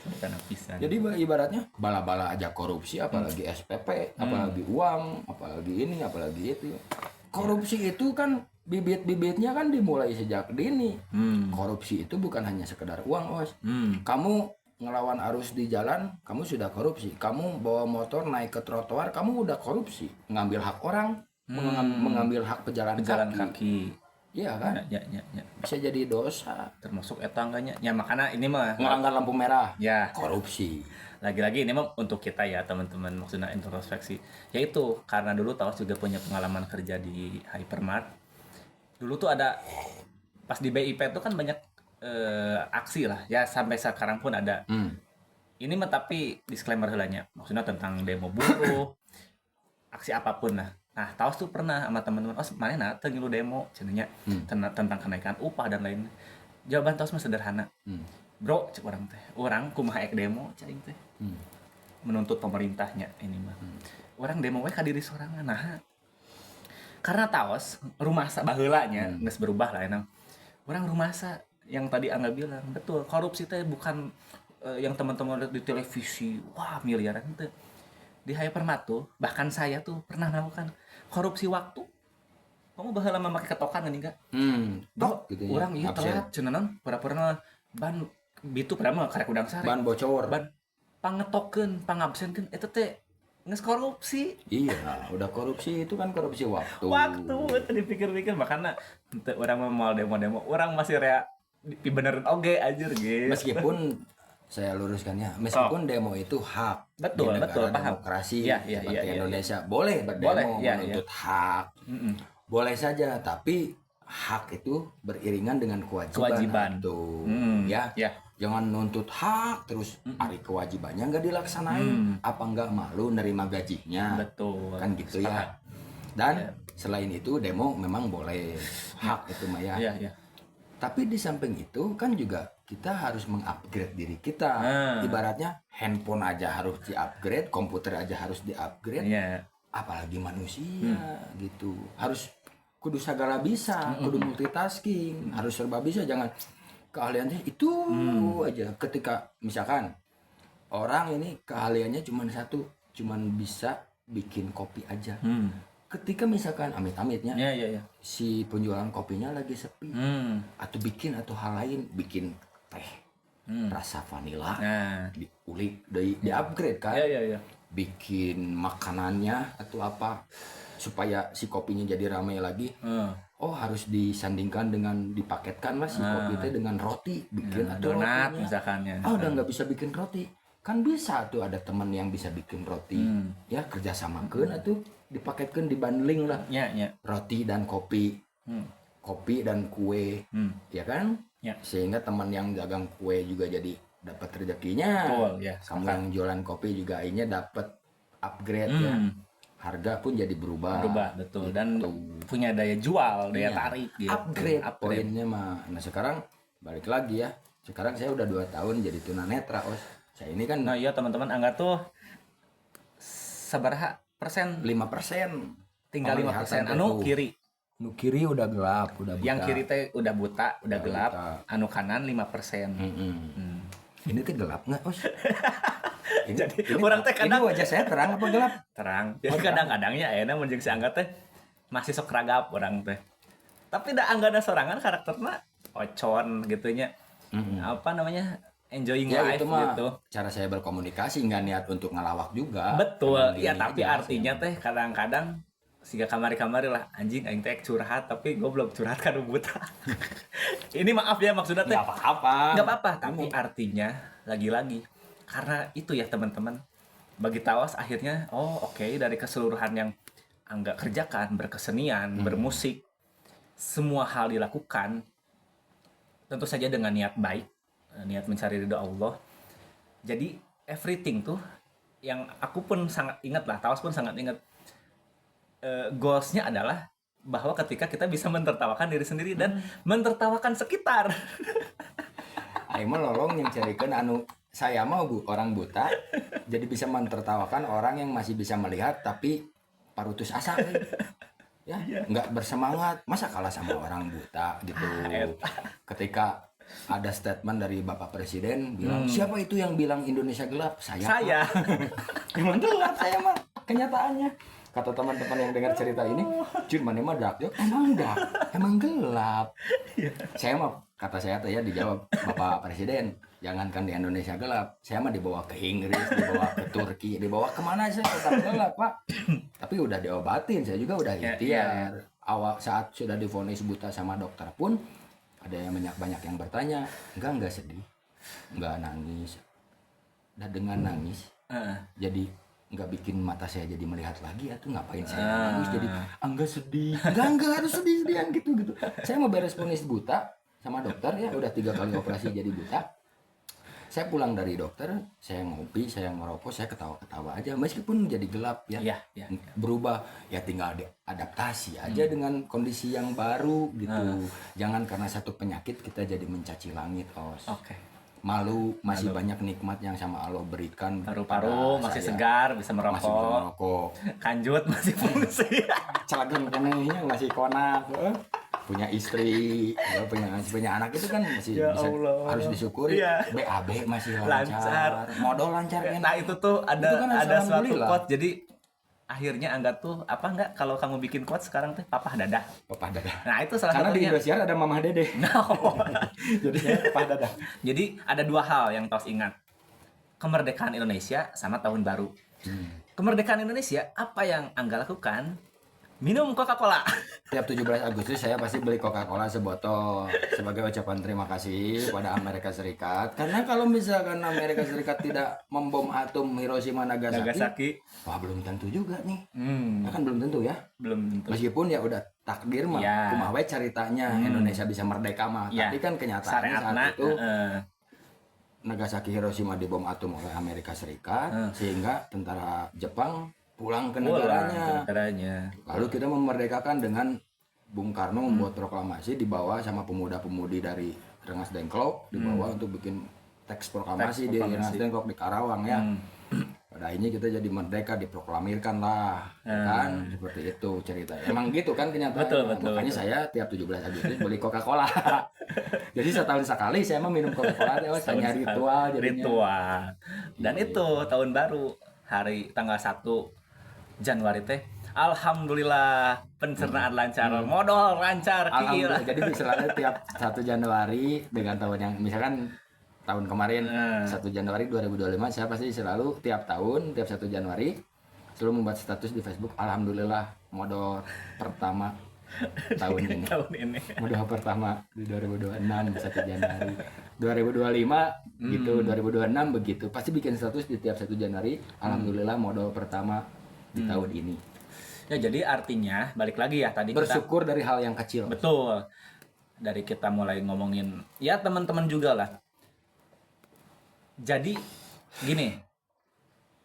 Bukan pisan. jadi ibaratnya bala-bala aja korupsi apalagi SPP apalagi uang apalagi ini apalagi itu korupsi itu kan bibit-bibitnya kan dimulai sejak dini korupsi itu bukan hanya sekedar uang bos kamu ngelawan arus di jalan kamu sudah korupsi kamu bawa motor naik ke trotoar kamu udah korupsi ngambil hak orang mengambil hak pejalan kaki. Iya kan Ya. bisa jadi dosa Termasuk etangganya. Ya makanya ini mah melanggar lampu merah ya korupsi lagi-lagi ini mah untuk kita ya teman-teman maksudnya introspeksi. Yaitu karena dulu Tawas juga punya pengalaman kerja di Hypermart. Dulu tuh ada pas di BIP tuh kan banyak aksi lah. Ya sampai sekarang pun ada. Ini mah tapi disclaimer helanya. Maksudnya tentang demo buruh, aksi apapun lah. Nah, Tawas tuh pernah sama teman-teman, oh mana teu ngilu demo cenanya tentang kenaikan upah dan lain. Jawaban Tawas mah sederhana. Bro, cek orang teh. Orang kumaha ek demo cing teh. Menuntut pemerintahnya ini mah. Orang demo we ka diri sorangan. Nah, karena Tawas rumah baheulanya geus berubah lah enang. Orang rumah yang tadi Angga bilang, betul, korupsi teh bukan yang teman-teman lihat di televisi, wah miliaran teh. Di Hypermart tuh, bahkan saya tuh pernah melakukan korupsi waktu. Kamu baheula memakai ketokan nih enggak? tok gitu ya Orang ieu telat cenah pura-pura ban bitu pada mah karek udang sare. ban bocor Ban pangetokeun, pangabsenkeun eta teh geus korupsi. iya udah korupsi itu kan korupsi waktu Waktu itu dipikir-pikir makanya teu urang mah moal demo-demo, orang masih rea dibenerin oge anjir ge. meskipun saya luruskan ya meskipun demo itu hak Betul, di negara betul, paham. demokrasi Iya, seperti iya. Indonesia boleh berdemo Boleh, iya, menuntut hak boleh saja tapi hak itu beriringan dengan kewajiban. Tuh ya Ya. jangan nuntut hak terus hari kewajibannya nggak dilaksanain apa nggak malu nerima gajinya Betul. kan gitu ya Dan selain itu demo memang boleh, hak itu mah ya. Iya, iya. Tapi di samping itu kan juga kita harus mengupgrade diri kita. Ibaratnya handphone aja harus di-upgrade, komputer aja harus di-upgrade. Iya. Apalagi manusia gitu. Harus kudu segala bisa, kudu multitasking, harus serba bisa, jangan keahliannya itu aja. Ketika misalkan orang ini keahliannya cuma satu, cuma bisa bikin kopi aja. Ketika misalkan amit-amitnya Iya, iya, iya. si penjualan kopinya lagi sepi, atau bikin atau hal lain, bikin teh rasa vanila, diulik, di upgrade kan, Iya, iya, iya. bikin makanannya atau apa supaya si kopinya jadi ramai lagi. Oh harus disandingkan dengan dipaketkan lah si kopi teh dengan roti, bikin atau Donat rotinya. misalkan ya. Oh udah nggak bisa bikin roti, kan bisa tuh ada teman yang bisa bikin roti, ya kerjasamakan atau dipaketkan, dibundling lah, Iya, iya. roti dan kopi, kopi dan kue, ya kan, Ya. sehingga teman yang dagang kue juga jadi dapat rezekinya. Betul, ya. Kamu yang jualan kopi juga ini dapat upgrade ya, harga pun jadi berubah, Betul. Dan punya daya jual, daya Iya. tarik gitu. Upgrade poinnya mah. Nah sekarang balik lagi ya, sekarang saya udah 2 tahun jadi tunanetra, Os. Saya ini kan Nah, iya teman-teman, angga tuh sabaraha persen, 5%. tinggal 5%. Anu kiri. Nu kiri udah gelap, udah buta. Yang kiri teh udah buta, udah gelap. buta. Anu kanan 5%. Ini tuh gelap nggak, Os? Ini, Jadi, orang teh kadang- ini wajah saya terang apa gelap? Terang. Jadi kadang-kadangnya enak mun jeung si Angga teh masih sok ragap orang teh. Tapi da Anggana sorangan karakternya ocon gitunya. Apa namanya? Enjoying Ya life itu mah gitu. cara saya berkomunikasi, nggak niat untuk ngelawak juga. Betul. Emang Ya gini tapi aja artinya sih. teh kadang-kadang siga kamari-kamari lah anjing aing teh curhat tapi goblok curhat kan buta. Ini maaf ya maksudnya teh. Nggak apa-apa. Nggak apa-apa, tapi artinya lagi-lagi karena itu ya teman-teman. Bagi Tawas akhirnya oke, dari keseluruhan yang Angga kerjakan, berkesenian, bermusik, semua hal dilakukan tentu saja dengan niat baik, niat mencari ridho Allah. Jadi everything tuh yang aku pun sangat ingat lah, Tawas pun sangat ingat, goalsnya adalah bahwa ketika kita bisa mentertawakan diri sendiri dan mentertawakan sekitar. Aing mah lolong yang carikeun anu saya mah orang buta jadi bisa mentertawakan orang yang masih bisa melihat tapi parutus asa ya nggak bersemangat, masa kalah sama orang buta gitu. Ketika ada statement dari Bapak Presiden bilang siapa itu yang bilang Indonesia gelap, saya. Emang gelap saya mah kenyataannya. Kata teman-teman yang dengar cerita ini, "Cun, mana mah dark joke?" Emang gelap. Saya mah, kata saya tuh ya, dijawab Bapak Presiden, jangankan di Indonesia gelap, saya mah dibawa ke Inggris, dibawa ke Turki, dibawa kemana saya tetap gelap, Pak. Tapi udah diobatin, saya juga udah ikhtiar. Awal saat sudah divonis buta sama dokter pun ada yang banyak yang bertanya, enggak sedih, enggak nangis. Dan dengan nangis, jadi nggak bikin mata saya jadi melihat lagi, atau ngapain saya nangis jadi enggak sedih, enggak harus sedih-sedihan gitu. Saya mau beres vonis buta sama dokter ya, udah 3 kali operasi jadi buta. Saya pulang dari dokter, saya ngopi, saya ngerokok, saya ketawa-ketawa aja meskipun jadi gelap ya. Iya. Berubah ya, tinggal adaptasi aja dengan kondisi yang baru gitu. Jangan karena satu penyakit kita jadi mencaci langit, Os. Oke. Malu, masih banyak nikmat yang sama Allah berikan. Paru-paru masih saya. segar, bisa Masih bisa merokok. merokok. Kanjut masih fungsi. Celageng kenehnya masih konak, punya istri, ya, punya anak itu kan masih Ya bisa, Allah. harus disyukuri. Iya. BAB masih Lancar. lancar, modal lancar kan. Nah itu tuh ada Itu kan harus ada suatu alhamdulillah. quote. Jadi akhirnya Angga tuh apa enggak kalau kamu bikin quote sekarang tuh Papa Dadah. Papa Dadah. Nah itu salah Karena di satunya. Indosiar ada Mamah Dede. No. Jadi Papa Dadah. Jadi ada 2 hal yang Tos ingat. Kemerdekaan Indonesia sama tahun baru. Kemerdekaan Indonesia, apa yang Angga lakukan? Minum Coca-Cola. Tiap 17 Agustus saya pasti beli Coca-Cola sebotol sebagai ucapan terima kasih pada Amerika Serikat. Karena kalau misalkan Amerika Serikat tidak membom atom Hiroshima Nagasaki, wah belum tentu juga nih. Kan belum tentu ya. Belum tentu. Meskipun ya udah takdir mah, Ya. kumaha we caritanya Indonesia bisa merdeka mah. Ya. Tapi kan kenyataannya Syariatna, saat itu Nagasaki Hiroshima dibom atom oleh Amerika Serikat, sehingga tentara Jepang pulang ke Pulang negaranya. ke negaranya. Lalu kita memerdekakan dengan Bung Karno membuat proklamasi, dibawa sama pemuda-pemudi dari Rengas Dengklok, dibawa untuk bikin teks proklamasi di Rengas Dengklok di Karawang ya. Pada akhirnya kita jadi merdeka, diproklamirkan lah, kan seperti itu cerita. Emang gitu kan kenyataannya. Betul, Makanya saya tiap 17 Agustus beli Coca-Cola. Jadi setahun sekali saya mah minum Coca-Cola, hanya ritual jadinya. Ritual. Dan itu tahun baru hari tanggal 1 Januari teh alhamdulillah pencernaan lancar, modal lancar Alhamdulillah. gila. Jadi selalu tiap 1 Januari dengan tahun yang misalkan tahun kemarin 1 Januari 2025 saya pasti selalu tiap tahun tiap 1 Januari selalu membuat status di Facebook, alhamdulillah modal pertama tahun ini. Tahun ini. Modal pertama di 2026 di 1 Januari. 2025 gitu, 2026 begitu. Pasti bikin status di tiap 1 Januari, alhamdulillah modal pertama di tahun ini. Ya jadi artinya balik lagi ya tadi Bersyukur dari hal yang kecil. betul. Dari kita mulai ngomongin ya teman-teman juga lah. Jadi gini,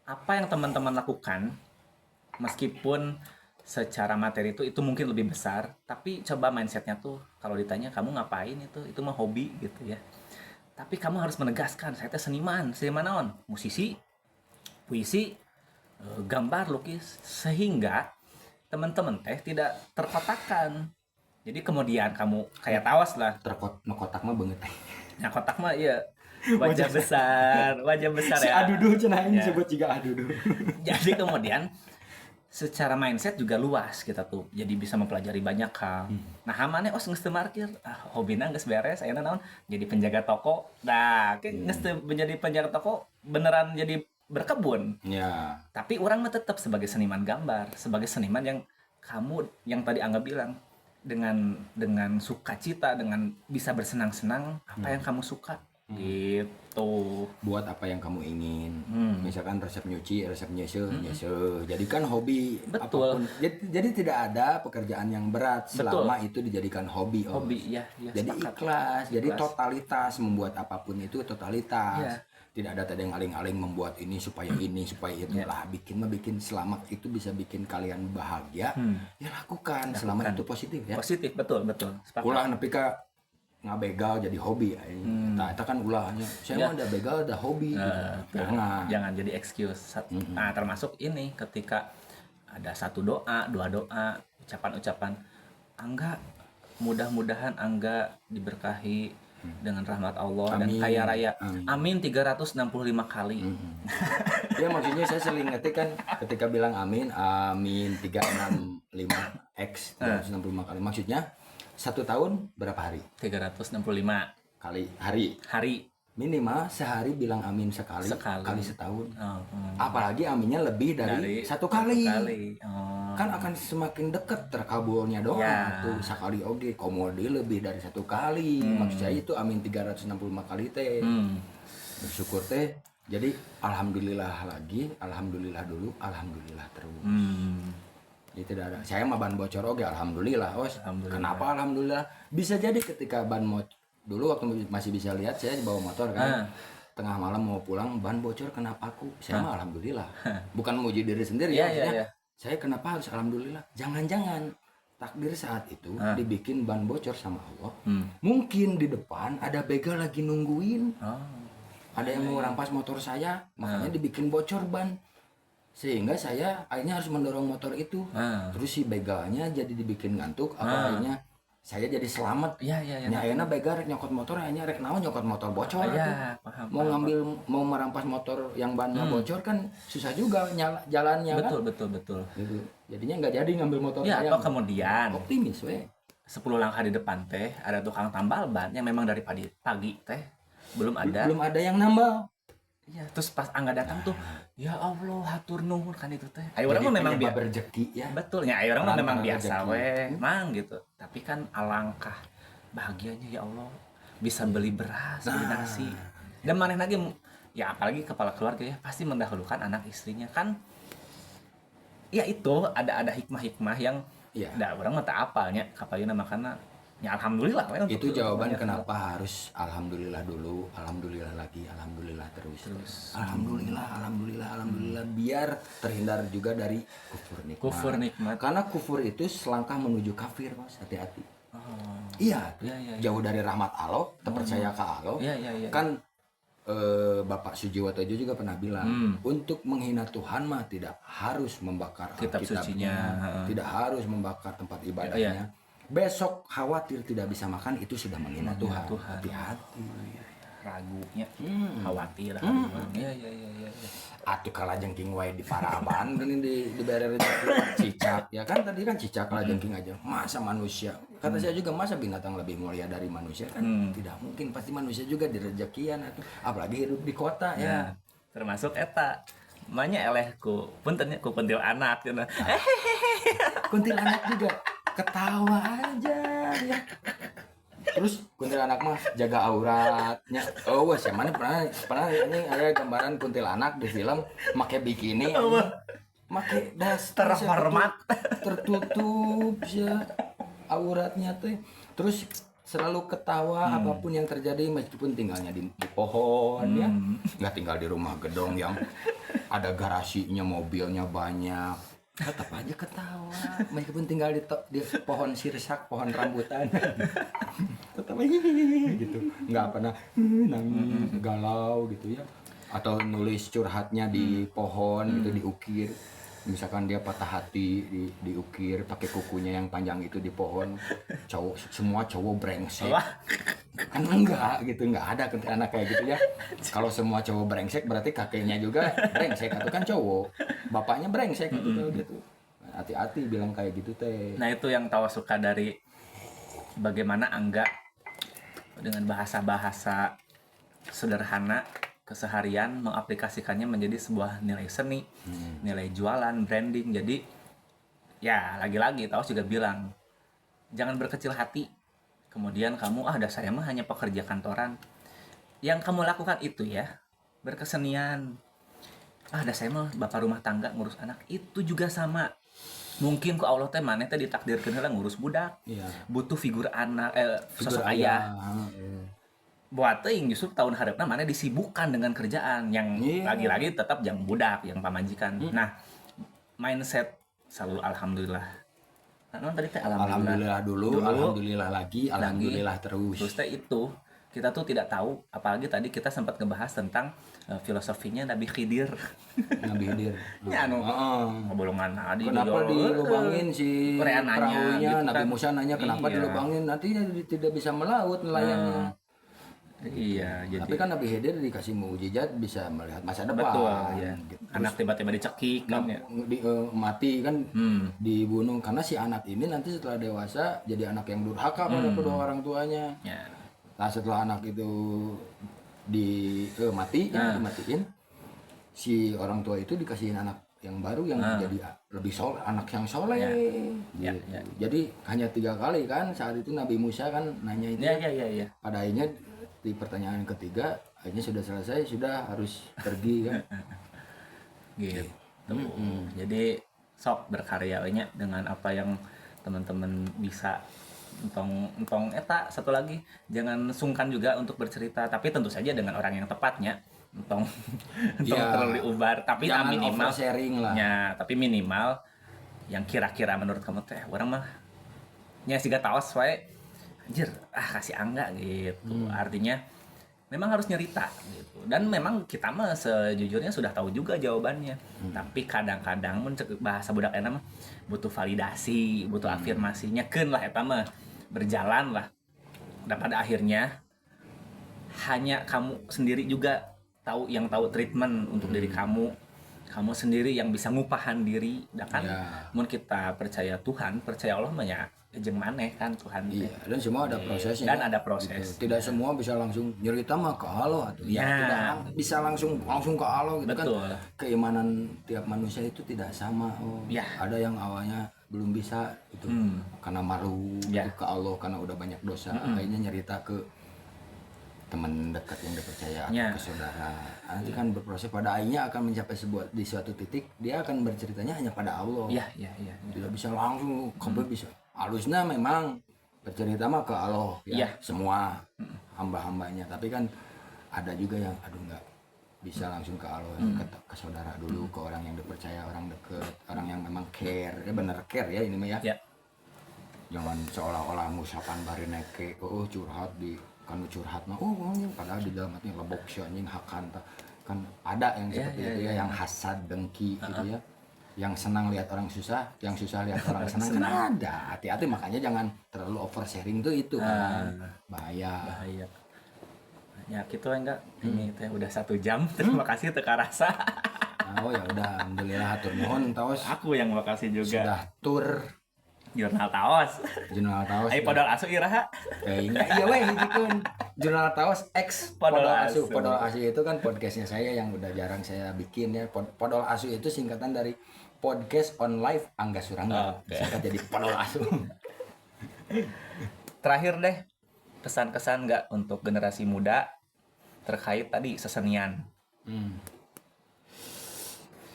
apa yang teman-teman lakukan meskipun secara materi itu mungkin lebih besar, tapi coba mindsetnya tuh kalau ditanya kamu ngapain itu mah hobi gitu ya. Tapi kamu harus menegaskan saya teh seniman naon? Musisi, puisi, gambar, lukis, sehingga teman-teman teh tidak terkotakkan. Jadi kemudian kamu kayak tawas lah. Kotak mah banget. Nah kotak mah iya wajah besar Si ya. aduduh cenah ini Ya. disebut juga aduduh. Jadi kemudian secara mindset juga luas kita tuh. Jadi bisa mempelajari banyak hal. Nah, hamane geus teu markir. Hobina geus beres, ayeuna naon? Jadi penjaga toko. Nah, geus teu menjadi penjaga toko beneran jadi berkebun. Ya. Tapi orang mah tetap sebagai seniman gambar, sebagai seniman yang kamu yang tadi Angga bilang dengan sukacita, dengan bisa bersenang-senang apa yang kamu suka. Gitu. Buat apa yang kamu ingin. Misalkan resep nyuci, resep nyese. Jadi kan hobi. Betul. Apapun. Jadi tidak ada pekerjaan yang berat selama itu dijadikan hobi. Hobi ya, Jadi sepakat. ikhlas. Jadi totalitas membuat apapun itu totalitas. Ya. Tidak ada tadi yang aling-aling membuat ini supaya itu lah. Bikin selama itu bisa bikin kalian bahagia. Ya lakukan. Selama itu positif ya. Positif, betul. Sepakat. Ulah nepi ka ngabegal jadi hobi. Nah, itu kan ulahnya. Saya mah ada begal, ada hobi. Gitu. Jangan jadi excuse. Nah, termasuk ini ketika ada satu doa, dua doa, ucapan-ucapan Angga, mudah-mudahan Angga diberkahi dengan rahmat Allah dan Amin. kaya raya. Amin 365 kali. Ya maksudnya saya sering ngetik kan ketika bilang amin 365x 365 kali. Maksudnya 1 tahun berapa hari? 365 Kali hari. Minimal sehari bilang amin sekali. Kali setahun. Apalagi aminnya lebih dari 1 kali. Kan akan semakin dekat terkabulnya doa Ya. tuh sekali oge komodi lebih dari 1 kali. Maksud saya itu amin 365 kali teh. Bersyukur teh. Jadi alhamdulillah lagi, alhamdulillah dulu, alhamdulillah terus. Jadi tidak ada. Saya mah ban bocor oge alhamdulillah. Kenapa alhamdulillah? Bisa jadi ketika ban dulu waktu masih bisa lihat saya bawa motor kan. Tengah malam mau pulang ban bocor kenapa aku? Saya mah alhamdulillah. Bukan muji diri sendiri ya. Maksudnya, saya kenapa harus alhamdulillah? Jangan-jangan takdir saat itu dibikin ban bocor sama Allah. Mungkin di depan ada begal lagi nungguin. Ada yang mau rampas motor saya, makanya dibikin bocor ban. Sehingga saya akhirnya harus mendorong motor itu. Terus si begalnya jadi dibikin ngantuk, akhirnya saya jadi selamat. Akhirnya begal nyokot motor, akhirnya rek naon nyokot motor bocor. Mau ngambil, mau merampas motor yang bannya bocor kan susah juga jalannya kan. Betul. Gitu. Jadinya nggak jadi ngambil motor Ya, saya. atau kemudian Optimis we. 10 langkah di depan teh ada tukang tambal ban yang memang dari pagi teh belum ada yang nambah. ya, terus pas Angga datang tuh ya Allah hatur nuhun kan itu teh ayo orang mah memang biasa berjeki ya. betulnya ayo orang mah memang biasa rezeki. mang gitu tapi kan alangkah bahagianya ya Allah bisa beli beras beli nasi dan maneh lagi ya apalagi kepala keluarga ya pasti mendahulukan anak istrinya kan ya itu ada hikmah-hikmah yang Iya. orang mah tak apalnya kapalina makana Ya alhamdulillah we untuk Itu jawaban banyak hal. kenapa harus alhamdulillah dulu, alhamdulillah lagi, alhamdulillah terus. Alhamdulillah biar terhindar juga dari kufur nikmat. Kufur nikmat. Karena kufur itu selangkah menuju kafir, Mas. Hati-hati. Oh. Iya, Iya, iya, iya. jauh dari rahmat Allah, terpercaya ke Allah. Iya, iya, iya. Kan Bapak Sujiwotojo juga pernah bilang, untuk menghina Tuhan mah tidak harus membakar Kitab Alkitabnya, sucinya, tidak harus membakar tempat ibadahnya. Besok khawatir tidak bisa makan, itu sudah menghina Tuhan. Hati-hati. Ragunya, khawatir. Iya, iya, iya, iya. Atuh kalajengking wae di Paraban gini di daerah cicak ya kan, tadi kan cicak kalajengking aja, masa manusia, kata saya juga, masa binatang lebih mulia dari manusia kan? Tidak mungkin, pasti manusia juga direzekian atuh, apalagi hidup di kota ya. Ya, termasuk eta manya eleh ku punten ku pentil anak gitu. Kuntilanak juga ketawa aja ya. Terus kuntilanak mah jaga auratnya. Oh, wah, siapa nih pernah ini ada gambaran kuntilanak di film make bikini, make daster Terhormat. tertutup ya auratnya teh. Terus selalu ketawa apapun yang terjadi, meskipun tinggalnya di pohon ya, nggak tinggal di rumah gedong yang ada garasinya, mobilnya banyak, tetap aja ketawa meskipun tinggal di pohon sirsak, pohon rambutan. Tetap aja gitu, nggak pernah nangis galau gitu ya, atau nulis curhatnya di pohon gitu, diukir. Misalkan dia patah hati, diukir pakai kukunya yang panjang itu di pohon. Semua cowok brengsek. Kan enggak gitu, enggak ada anak kayak gitu ya. Kalau semua cowok brengsek berarti kakeknya juga brengsek, atau kan cowok bapaknya brengsek gitu. Hati-hati bilang kayak gitu teh. Nah, itu yang tahu suka dari bagaimana Angga dengan bahasa-bahasa sederhana keseharian mengaplikasikannya menjadi sebuah nilai seni, nilai jualan, branding. Jadi ya lagi-lagi Taos juga bilang, jangan berkecil hati. Kemudian kamu dasarnya mah hanya pekerja kantoran. Yang kamu lakukan itu ya berkesenian. Dasarnya mah bapak rumah tangga ngurus anak, itu juga sama. Mungkin ku Allah teh maneh teh ditakdirkeun heula ngurus budak. Iya. Butuh figur anak, sosok Figur ayah. Buat teuing justru tahun harapna mana disibukkan dengan kerjaan yang lagi-lagi tetap yang budak, yang pamanjikan. Nah, mindset selalu alhamdulillah. Nah, tadi teh Alhamdulillah dulu, alhamdulillah lagi, alhamdulillah terus. Terus teh itu kita tuh tidak tahu, apalagi tadi kita sempat ngebahas tentang filosofinya Nabi Khidir. Nabi Khidir. Ya ngobrolan tadi. Kenapa dilubangin si perahunya? Gitu Nabi kan. Musa nanya kenapa dilubangin, nanti tidak bisa melaut nelayannya. Iya, jadi Tapi kan Nabi Khidir dikasih mukjizat bisa melihat masa depan. betul ya. Gitu. Anak tiba-tiba dicekik kan ya. Mati kan, dibunuh karena si anak ini nanti setelah dewasa jadi anak yang durhaka pada kedua orang tuanya. Ya. Nah, setelah anak itu dimatiin, si orang tua itu dikasihin anak yang baru yang jadi lebih soleh, anak yang soleh. Ya. Gitu. Ya. Jadi hanya 3 kali kan saat itu Nabi Musa kan nanya itu. Ya. Pada akhirnya di pertanyaan ketiga akhirnya sudah selesai, sudah harus pergi kan. Gitu. Jadi sok berkarya nya dengan apa yang teman-teman bisa. Entong eta satu lagi, jangan sungkan juga untuk bercerita, tapi tentu saja dengan orang yang tepatnya. Entong terlalu diubar, tapi jangan minimal sharing lah. Ya, tapi minimal yang kira-kira menurut kamu teh orang mah nya siga taos wae. Anjir, kasih Angga gitu. Artinya memang harus nyerita gitu. Dan memang kita mah sejujurnya sudah tahu juga jawabannya. Tapi kadang-kadang mun bahasa budak eta mah butuh validasi, butuh afirmasinya keun lah eta mah berjalan lah. Dan pada akhirnya hanya kamu sendiri juga tahu treatment untuk diri kamu. Kamu sendiri yang bisa ngupahan diri. Dan kan mun kita percaya Tuhan, percaya Allah mah ya jeung maneh kan Tuhan. Iya, dan semua ada prosesnya. Dan ada proses. Gitu. Tidak semua bisa langsung nyerita mah ke Allah atau tidak bisa langsung ke Allah gitu. Betul. Kan. Keimanan tiap manusia itu tidak sama. Ada yang awalnya belum bisa gitu. Karena malu gitu ke Allah, karena udah banyak dosa, akhirnya nyerita ke teman dekat yang dipercaya, ke saudara. Nanti kan berproses, pada akhirnya akan mencapai di suatu titik dia akan berceritanya hanya pada Allah. Iya. Tidak bisa langsung bisa. Halusnya memang bercerita mah ke Allah ya, Iya. semua hamba-hambanya. Tapi kan ada juga yang aduh nggak bisa langsung ke Allah, ke saudara dulu, ke orang yang dipercaya, orang deket, orang yang memang care, ya bener care ya ini mah ya. Ya. Jangan seolah-olah musapan bari neke, oh curhat di kan curhat mah, oh anjing padahal di dalam hati lebok si anjing hakan kan ada yang seperti itu ya, yang hasad dengki gitu ya. Yang senang lihat orang susah, yang susah lihat orang senang kan ada. Hati-hati makanya jangan terlalu oversharing tuh itu kan bahaya. Ya gitu enggak. Ini teh udah 1 jam. Terima kasih teka rasa. Oh ya udah, alhamdulillah hatur nuhun taos. Aku yang makasih juga. Sudah tur Jurnal Taos. Jurnal Taos. Ayo podol asu iraha. Iya weh hijikeun. Jurnal Taos X Podol Podol Asu. Asu. Podol Asu itu kan podcastnya saya yang udah jarang saya bikin ya. Podol Asu itu singkatan dari Podcast on Live Angga Surangga. Oke. Singkat jadi Podol Asu. Terakhir deh, pesan-kesan nggak untuk generasi muda terkait tadi sesenian.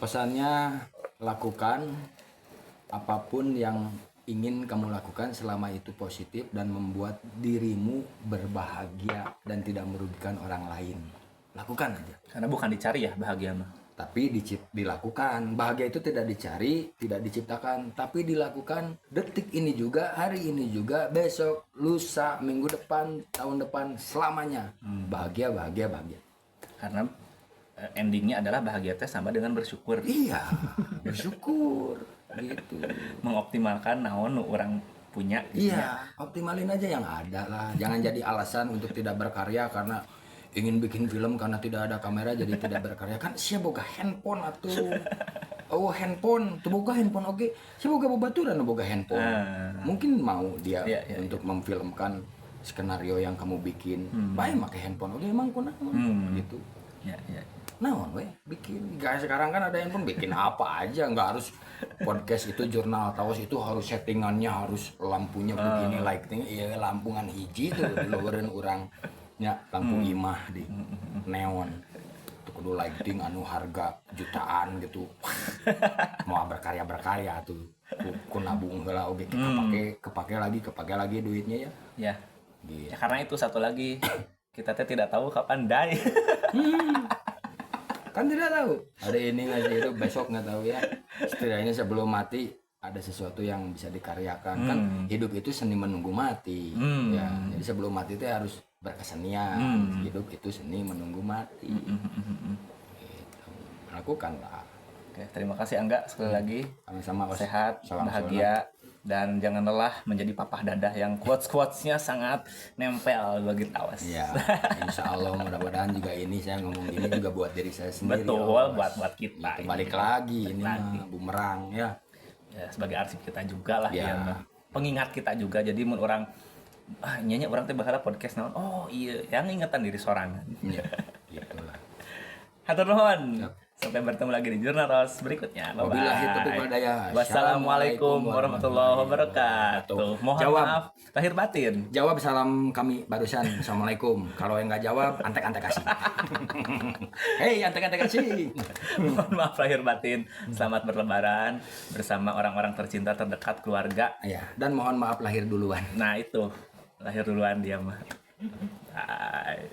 Pesannya lakukan apapun yang ingin kamu lakukan selama itu positif dan membuat dirimu berbahagia dan tidak merugikan orang lain. Lakukan aja. Karena bukan dicari ya bahagia mah. Tapi dilakukan. Bahagia itu tidak dicari, tidak diciptakan, tapi dilakukan detik ini juga, hari ini juga, besok, lusa, minggu depan, tahun depan, selamanya. Bahagia. Karena endingnya adalah bahagia teh sama dengan bersyukur. Iya, bersyukur gitu. Mengoptimalkan naon nu orang punya. Iya, optimalin aja yang ada lah. Jangan jadi alasan untuk tidak berkarya karena ingin bikin film karena tidak ada kamera jadi tidak berkarya. Kan siapa boga handphone atuh. Oh handphone, tuh boga handphone oke. Siapa boga babaturan boga handphone. Mungkin mau dia untuk memfilmkan skenario yang kamu bikin. Baik pakai handphone oke emang kunaon gitu. Ya. Naon weh bikin. Guys sekarang kan ada handphone bikin apa aja, nggak harus podcast itu Jurnal Taos itu harus settingannya harus lampunya begini lighting iya lampungan hiji tuh diluarin orang nya lampu imah di neon tuh kudu lighting anu harga jutaan gitu mau berkarya tuh ku nabung heula oge kepake lagi duitnya ya Ya. gitu. Ya karena itu satu lagi kita teh tidak tahu kapan die. Kan tidak tahu ada ini nggak sih itu besok nggak tahu ya setidaknya sebelum mati ada sesuatu yang bisa dikaryakan kan hidup itu seni menunggu mati ya jadi sebelum mati itu harus berkesenian hidup itu seni menunggu mati gitu. Lakukanlah. Oke, terima kasih Angga sekali lagi. Sama-sama Os. Sehat, Salam bahagia, dan jangan lelah menjadi papah dadah yang quotes-quotesnya sangat nempel bagi Tawas. Ya, insya Allah mudah-mudahan juga ini saya ngomong ini juga buat diri saya sendiri. Betul, Os. buat kita. Gitu, balik lagi ini mah bumerang ya. Ya, sebagai arsip kita juga lah Ya. ya. Pengingat kita juga. Jadi mun orang nyanyi orang teh bakal podcast naon. Oh iya, yang ingatan diri sorangan. Ya, gitulah. Hatur nuhun. Sampai bertemu lagi di Jurnal Taos berikutnya. Bye Wabillahi taufiq wal hidayah. Wassalamualaikum warahmatullahi wabarakatuh. Mohon Jawab. maaf lahir batin. Jawab salam kami barusan. Assalamualaikum. Kalau yang nggak jawab, antek-antek kasih. Hei, antek-antek kasih. Mohon maaf lahir batin. Selamat berlebaran bersama orang-orang tercinta terdekat keluarga. Ya, dan mohon maaf lahir duluan. Nah itu lahir duluan dia mah. Bye.